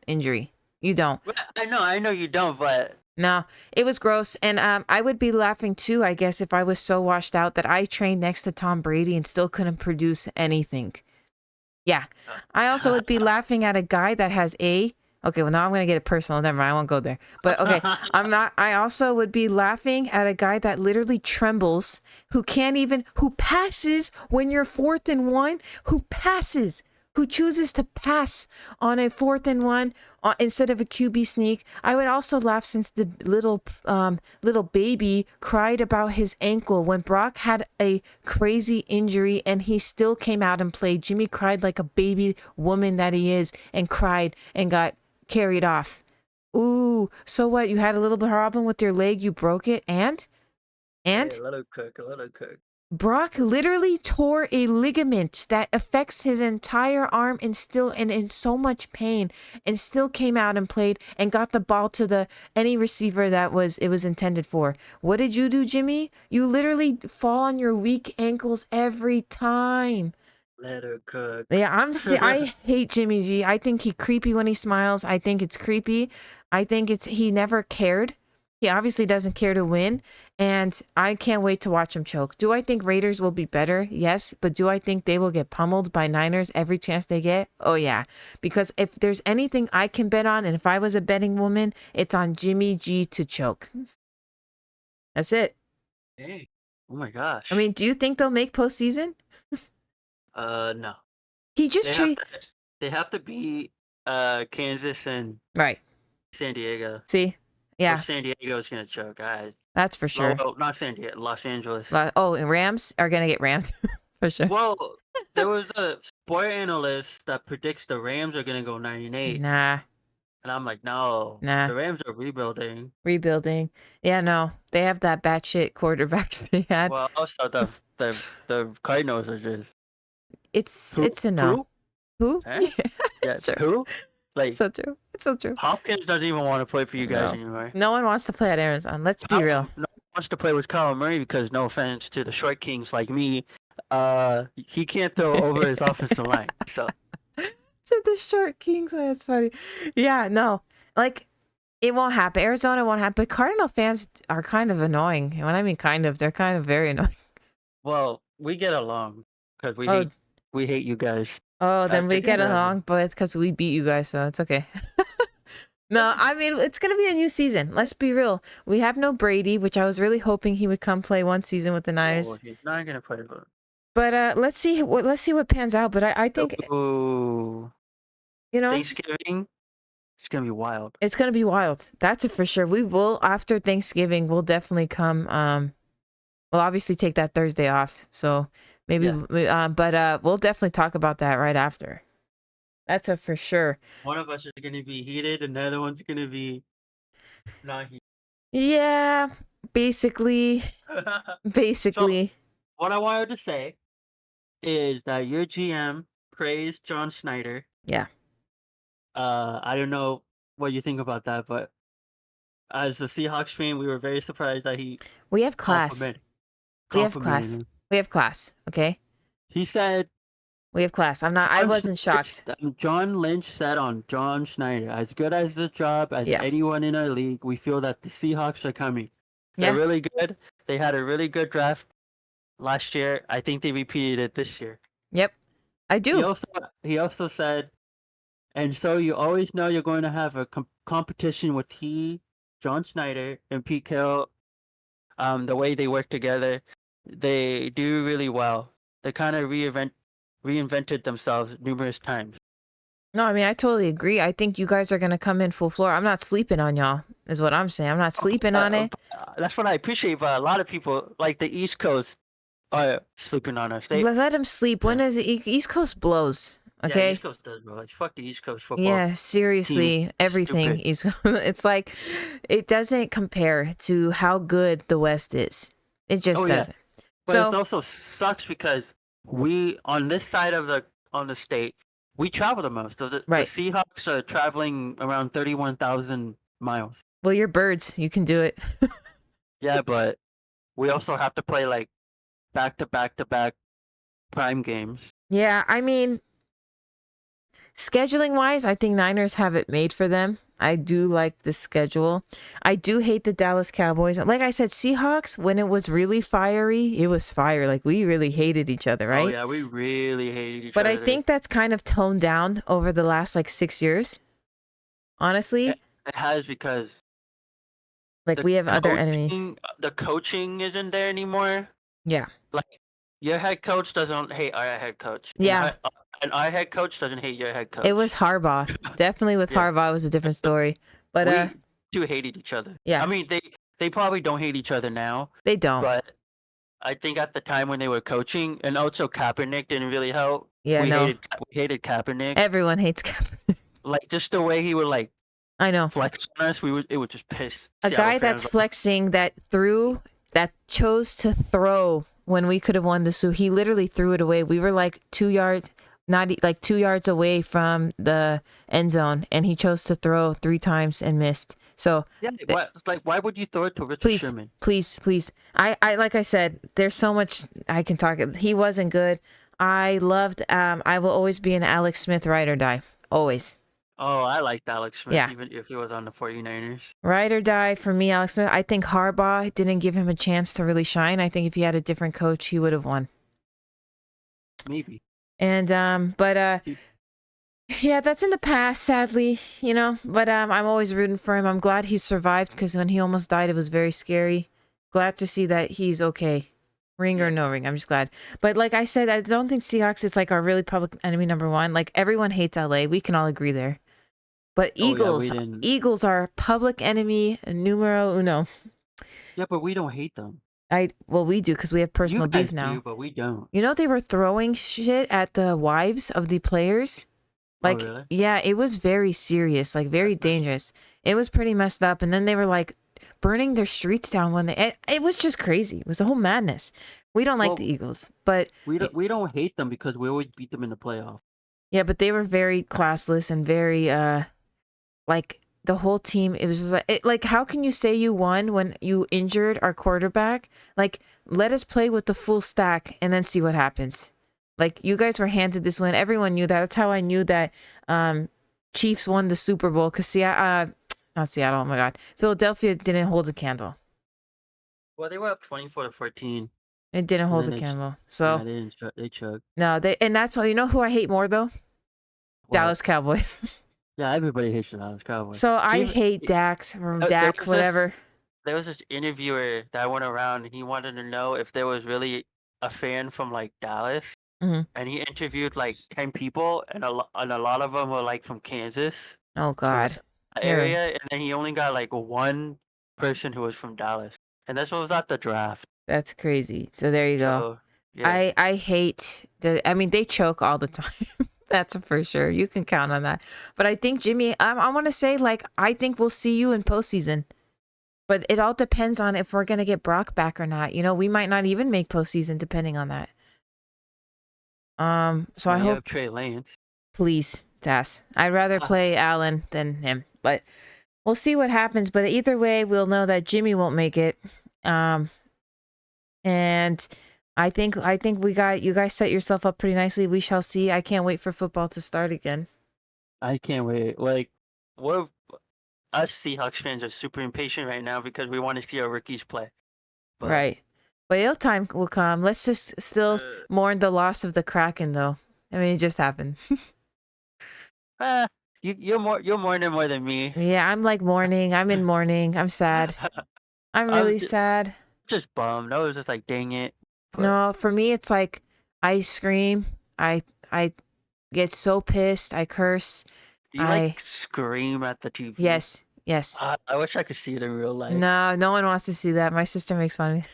injury. You don't. I know you don't, but no, it was gross. And I would be laughing too, I guess, if I was so washed out that I trained next to Tom Brady and still couldn't produce anything. Yeah. I also would be laughing at a guy that has okay, well now I'm going to get it personal. Never mind, I won't go there. But okay, I also would be laughing at a guy that literally trembles, who passes when you're 4th and 1, who chooses to pass on a 4th and 1 instead of a QB sneak. I would also laugh since the little baby cried about his ankle when Brock had a crazy injury and he still came out and played. Jimmy cried like a baby woman that he is and cried and got carried off. Ooh, so what? You had a little problem with your leg, you broke it, and? Hey, let him cook. Brock literally tore a ligament that affects his entire arm and still and in so much pain and still came out and played and got the ball to the any receiver that it was intended for. What did you do, Jimmy? You literally fall on your weak ankles every time. Let her cook. Yeah, I hate Jimmy G. I think he creepy when he smiles. I think it's creepy. I think he never cared. He obviously doesn't care to win, and I can't wait to watch him choke. Do I think Raiders will be better? Yes, but do I think they will get pummeled by Niners every chance they get? Oh yeah, because if there's anything I can bet on, and if I was a betting woman, it's on Jimmy G to choke. That's it. Hey. Oh my gosh. I mean, do you think they'll make postseason? No. He just They have to beat Kansas and right. San Diego. See? Yeah. Or San Diego's gonna choke, guys. That's for sure. Well, not San Diego, Los Angeles. And Rams are gonna get rammed for sure. Well, there was a sport analyst that predicts the Rams are gonna go 9-8. Nah. And I'm like, no. Nah. The Rams are rebuilding. Yeah, no. They have that batshit quarterback they had. Well, also the Cardinals are just. It's a no. Who? Eh? Yeah, who? Like, it's so true. It's so true. Hopkins doesn't even want to play for you guys anymore. No one wants to play at Arizona. Let's be real. No one wants to play with Kyle Murray because, no offense to the short kings like me, he can't throw over his offensive line. So. To the short kings, that's funny. Yeah, no, like it won't happen. Arizona won't happen. But Cardinal fans are kind of annoying. When I mean kind of, they're kind of very annoying. Well, we get along because we hate you guys. Oh, then we get along, but because we beat you guys, so it's okay. No, I mean it's gonna be a new season. Let's be real. We have no Brady, which I was really hoping he would come play one season with the Niners. Oh, he's not gonna play. But let's see what pans out. But I think Thanksgiving, it's gonna be wild. It's gonna be wild. That's it for sure. We will after Thanksgiving. We'll definitely come. We'll obviously take that Thursday off. So maybe, but we'll definitely talk about that right after. That's a for sure. One of us is gonna be heated, and the other one's gonna be not heated. Yeah, basically. So, what I wanted to say is that your GM praised John Schneider. Yeah. I don't know what you think about that, but as a Seahawks fan, we were very surprised that we have class. We have class. We have class. Okay. He said. We have class. I wasn't shocked. John Lynch said on John Schneider, as good as the job as anyone in our league, we feel that the Seahawks are coming. They're really good. They had a really good draft last year. I think they repeated it this year. Yep, I do. He also said, and so you always know you're going to have a competition with John Schneider, and Pete Carroll. The way they work together, they do really well. They kind of reinvented themselves numerous times. No, I mean, I totally agree. I think you guys are going to come in full floor. I'm not sleeping on y'all, is what I'm saying. I'm not sleeping on it. That's what I appreciate, but a lot of people, like the East Coast, are sleeping on us. Let them sleep. When is it? East Coast blows, okay? Yeah, East Coast does, bro. Like, fuck the East Coast football. Yeah, seriously. Everything. It's like, it doesn't compare to how good the West is. It just doesn't. But it also sucks because we on this side of the state, we travel the most. So the Seahawks are traveling around 31,000 miles. Well, you're birds. You can do it. Yeah, but we also have to play like back to back prime games. Yeah, I mean, scheduling wise, I think Niners have it made for them. I do like the schedule. I do hate the Dallas Cowboys. Like I said, Seahawks, when it was really fiery, it was fire. Like, we really hated each other, right? Oh, yeah, we really hated each other. But I think that's kind of toned down over the last, 6 years. Honestly. It has, because... we have other enemies. The coaching isn't there anymore. Yeah. Like, your head coach doesn't hate our head coach. Yeah. And our head coach doesn't hate your head coach. It was Harbaugh. Definitely with Harbaugh, it was a different story. But we two hated each other. Yeah. I mean, they probably don't hate each other now. They don't. But I think at the time when they were coaching, and also Kaepernick didn't really help. Yeah, we hated Kaepernick. Everyone hates Kaepernick. Like, just the way he would I know. flex on us, it would just piss a guy that's flexing, that chose to throw when we could have won the Super. He literally threw it away. We were like 2 yards, like 2 yards away from the end zone, and he chose to throw 3 times and missed. So Yeah, why would you throw it to Richard please, Sherman? please. I like I said, there's so much I can talk. He wasn't good. I loved. I will always be an Alex Smith ride or die. Always. Oh, I liked Alex Smith, Yeah. even if he was on the 49ers. Ride or die for me, Alex Smith. I think Harbaugh didn't give him a chance to really shine. I think if he had a different coach, he would have won. Maybe. And yeah, that's in the past, sadly, you know. But I'm always rooting for him. I'm glad he survived because when he almost died, it was very scary. Glad to see that he's okay. Ring or no ring, I'm just glad. But like I said, I don't think Seahawks, it's like our really public enemy number one. Like everyone hates LA. We can all agree there. But Oh, yeah, Eagles, Eagles are public enemy numero uno. Yeah, but we don't hate them. Well, we do because we have personal You guys beef now. do, but we don't. You know, they were throwing shit at the wives of the players. Like, Oh, really? yeah, it was very serious, like very dangerous. It was pretty messed up. And then they were like burning their streets down when it was just crazy. It was a whole madness. We don't like the Eagles, but we don't hate them because we always beat them in the playoff. Yeah, but they were very classless and very like the whole team. It was like how can you say you won when you injured our quarterback? Like let us play with the full stack and then see what happens. Like you guys were handed this win. Everyone knew that. That's how I knew that Chiefs won the Super Bowl because not Seattle. Oh my God, Philadelphia didn't hold a candle. Well, they were up 24-14. It didn't hold a candle. So yeah, they didn't. They chugged. No, and that's all. You know who I hate more though? What? Dallas Cowboys. Yeah, everybody hates the Dallas Cowboys. So I hate Dax from Dak, whatever. There was this interviewer that went around and he wanted to know if there was really a fan from like Dallas. Mm-hmm. And he interviewed like 10 people and a lot of them were like from Kansas. Oh God. Area, and then he only got like one person who was from Dallas. And this was at the draft. That's crazy. So there you go. Yeah. I hate I mean they choke all the time. That's for sure. You can count on that. But I think Jimmy, I want to say like I think we'll see you in postseason. But it all depends on if we're gonna get Brock back or not. You know, we might not even make postseason depending on that. So I hope Trey Lance. Please, Das. I'd rather play Allen than him. But we'll see what happens. But either way, we'll know that Jimmy won't make it. And I think we got you guys set yourself up pretty nicely. We shall see. I can't wait for football to start again. I can't wait. Like us Seahawks fans are super impatient right now because we want to see our rookies play. But, right. But time will come. Let's just still mourn the loss of the Kraken though. I mean it just happened. You're mourning more than me. Yeah, I'm like mourning. I'm in mourning. I'm sad. I'm really sad. Just bummed. I was just like, dang it. But... No, for me, it's like I scream. I get so pissed. I curse. You like scream at the TV? Yes. I wish I could see it in real life. No one wants to see that. My sister makes fun of me.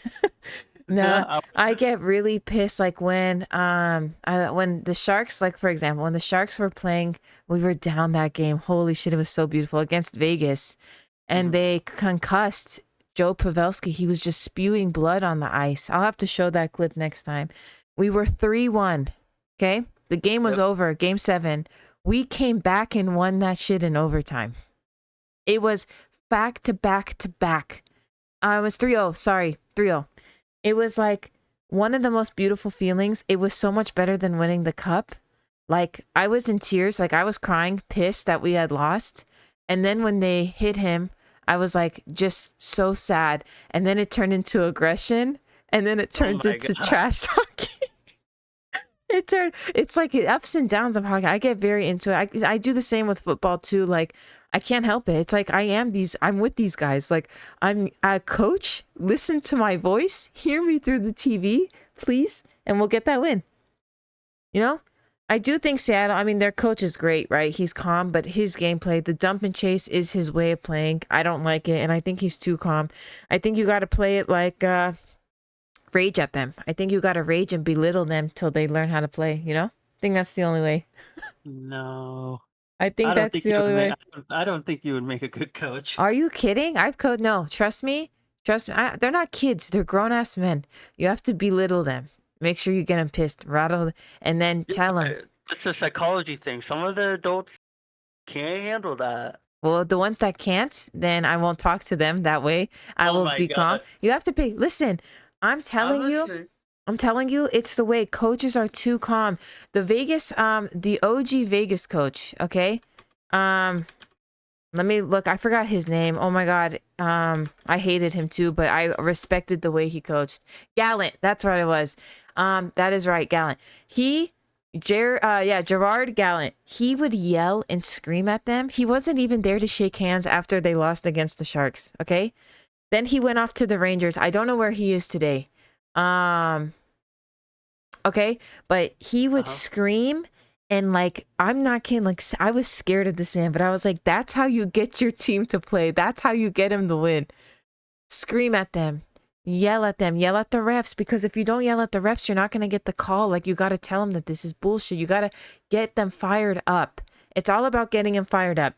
No, I get really pissed like when the Sharks, like for example, when the Sharks were playing, we were down that game. Holy shit, it was so beautiful against Vegas. And they concussed Joe Pavelski. He was just spewing blood on the ice. I'll have to show that clip next time. We were 3-1. Okay? The game was over, game 7. We came back and won that shit in overtime. It was back to back to back. It was 3-0. Sorry, 3-0. It was like one of the most beautiful feelings. It was so much better than winning the cup. Like I was in tears, like I was crying, pissed that we had lost. And then when they hit him, I was like just so sad. And then it turned into aggression. And then it turned into trash talking. It's like ups and downs of hockey. I get very into it. I do the same with football too. Like I can't help it. It's like I'm with these guys. Like I'm a coach. Listen to my voice. Hear me through the TV, please. And we'll get that win. You know? I do think Seattle, I mean, their coach is great, right? He's calm, but his gameplay, the dump and chase is his way of playing. I don't like it. And I think he's too calm. I think you got to play it like rage at them. I think you got to rage and belittle them till they learn how to play, you know? I think that's the only way. No. I think that's the only way. I don't think you would make a good coach. Are you kidding? No, trust me. Trust me, they're not kids. They're grown-ass men. You have to belittle them. Make sure you get them pissed, rattle, and then tell them. It's a psychology thing. Some of the adults can't handle that. Well, the ones that can't, then I won't talk to them. That way, I Oh will my be calm. God. You have to pay. Listen, I'm telling you, it's the way coaches are too calm. The the OG Vegas coach, okay? Let me look. I forgot his name. Oh my God. I hated him too, but I respected the way he coached. Gallant. That's what it was. That is right, Gallant. Gerard Gallant. He would yell and scream at them. He wasn't even there to shake hands after they lost against the Sharks. Okay. Then he went off to the Rangers. I don't know where he is today. Okay, but he would scream and like, I'm not kidding, like I was scared of this man, but I was like, that's how you get your team to play. That's how you get him to win. Scream at them, yell at the refs, because if you don't yell at the refs, you're not going to get the call. Like, you got to tell them that this is bullshit. You got to get them fired up. It's all about getting them fired up.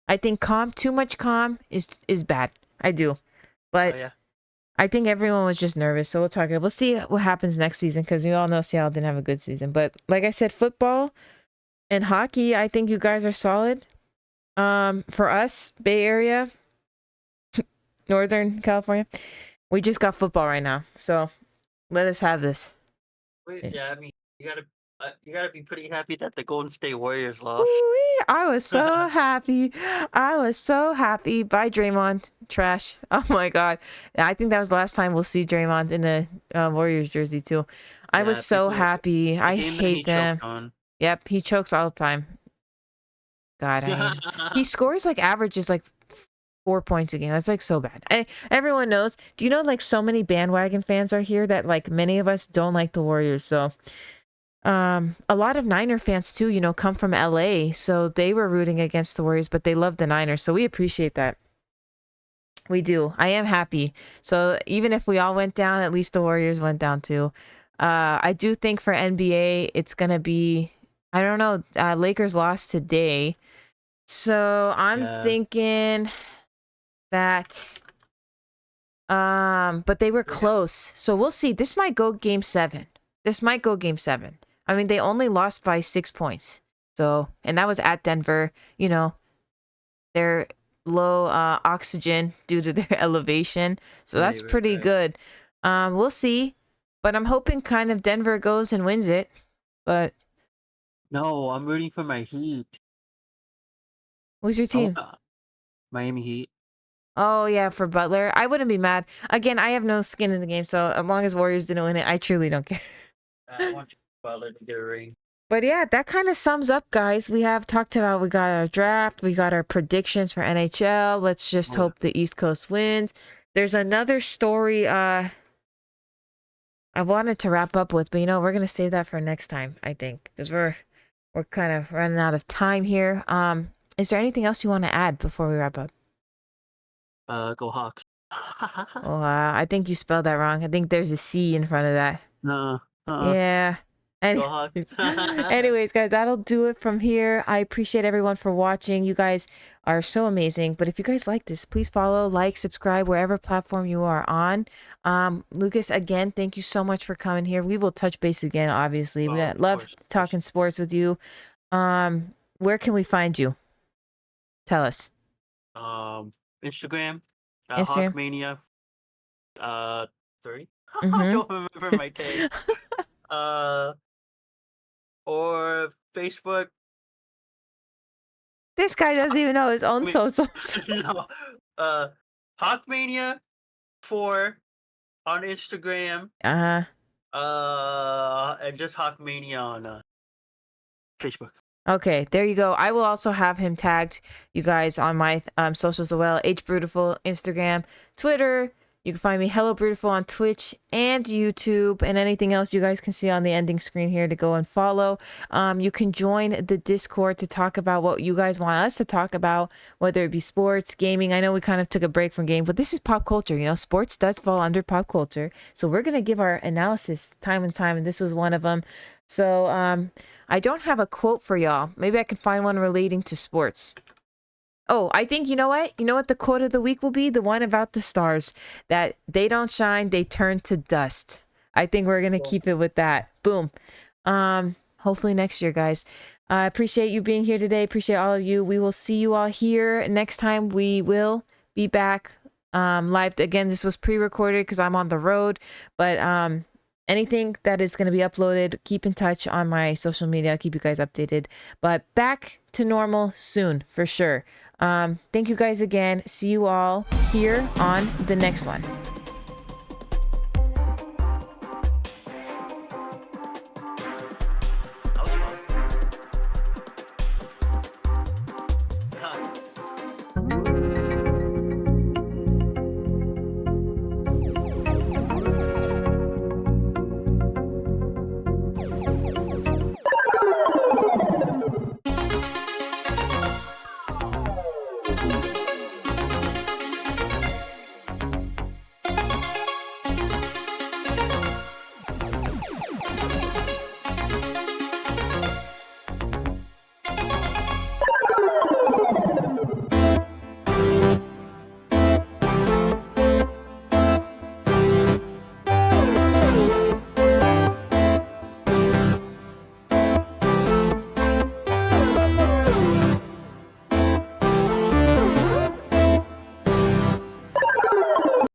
I think too much calm is bad. I do. But I think everyone was just nervous. So we'll see what happens next season, because we all know Seattle didn't have a good season. But like I said, football and hockey, I think you guys are solid. For us, Bay Area, Northern California, we just got football right now. So let us have this. Yeah, I mean, you gotta be pretty happy that the Golden State Warriors lost. Ooh-wee, I was so happy. Bye, Draymond. Trash. Oh my God. I think that was the last time we'll see Draymond in a Warriors jersey too. I was so happy. I hate them. Yep, he chokes all the time. God, I hate him. He scores like averages like 4 points a game. That's like so bad. Everyone knows. Do you know, like, so many bandwagon fans are here that like many of us don't like the Warriors. So a lot of Niner fans too, you know, come from LA, so they were rooting against the Warriors, but they love the Niners, so we appreciate that. We do. I am happy. So even if we all went down, at least the Warriors went down too. I do think for NBA, it's gonna be, I don't know, Lakers lost today, so I'm thinking that, but they were close, so we'll see. This might go game 7. I mean, they only lost by 6 points. So, and that was at Denver. You know, they're low oxygen due to their elevation. So that's pretty good. We'll see. But I'm hoping kind of Denver goes and wins it. But no, I'm rooting for my Heat. Who's your team? Miami Heat. Oh, yeah, for Butler. I wouldn't be mad. Again, I have no skin in the game, so as long as Warriors didn't win it, I truly don't care. I want Butler to get a ring. But yeah, that kind of sums up, guys. We got our draft, we got our predictions for NHL. Let's just hope the East Coast wins. There's another story I wanted to wrap up with, but you know, we're gonna save that for next time, I think, because we're kind of running out of time here. Is there anything else you want to add before we wrap up? Go Hawks. Oh, I think you spelled that wrong. I think there's a C in front of that. No. Yeah. Anyways, guys, that'll do it from here. I appreciate everyone for watching. You guys are so amazing. But if you guys like this, please follow, like, subscribe, wherever platform you are on. Lucas, again, thank you so much for coming here. We will touch base again, obviously. We love talking sports with you. Where can we find you? Tell us. Instagram. Hawkmania 30. I don't remember my tag. Or Facebook. This guy doesn't even know his own socials. No. Hawkmania 4 on Instagram. And just Hawkmania on Facebook. Okay, there you go. I will also have him tagged, you guys, on my socials as well. HBrutiful, Instagram, Twitter. You can find me Hello Brutiful on Twitch and YouTube, and anything else you guys can see on the ending screen here to go and follow. You can join the Discord to talk about what you guys want us to talk about, whether it be sports, gaming. I know we kind of took a break from game, but this is pop culture. You know, sports does fall under pop culture. So we're going to give our analysis time and time, and this was one of them. So I don't have a quote for y'all. Maybe I can find one relating to sports. Oh, I think you know what? You know what the quote of the week will be? The one about the stars. That they don't shine, they turn to dust. I think we're gonna keep it with that. Boom. Hopefully next year, guys. I appreciate you being here today. Appreciate all of you. We will see you all here next time. We will be back live. Again, this was pre-recorded because I'm on the road. But anything that is going to be uploaded, keep in touch on my social media. I'll keep you guys updated. But back to normal soon, for sure. Thank you guys again. See you all here on the next one.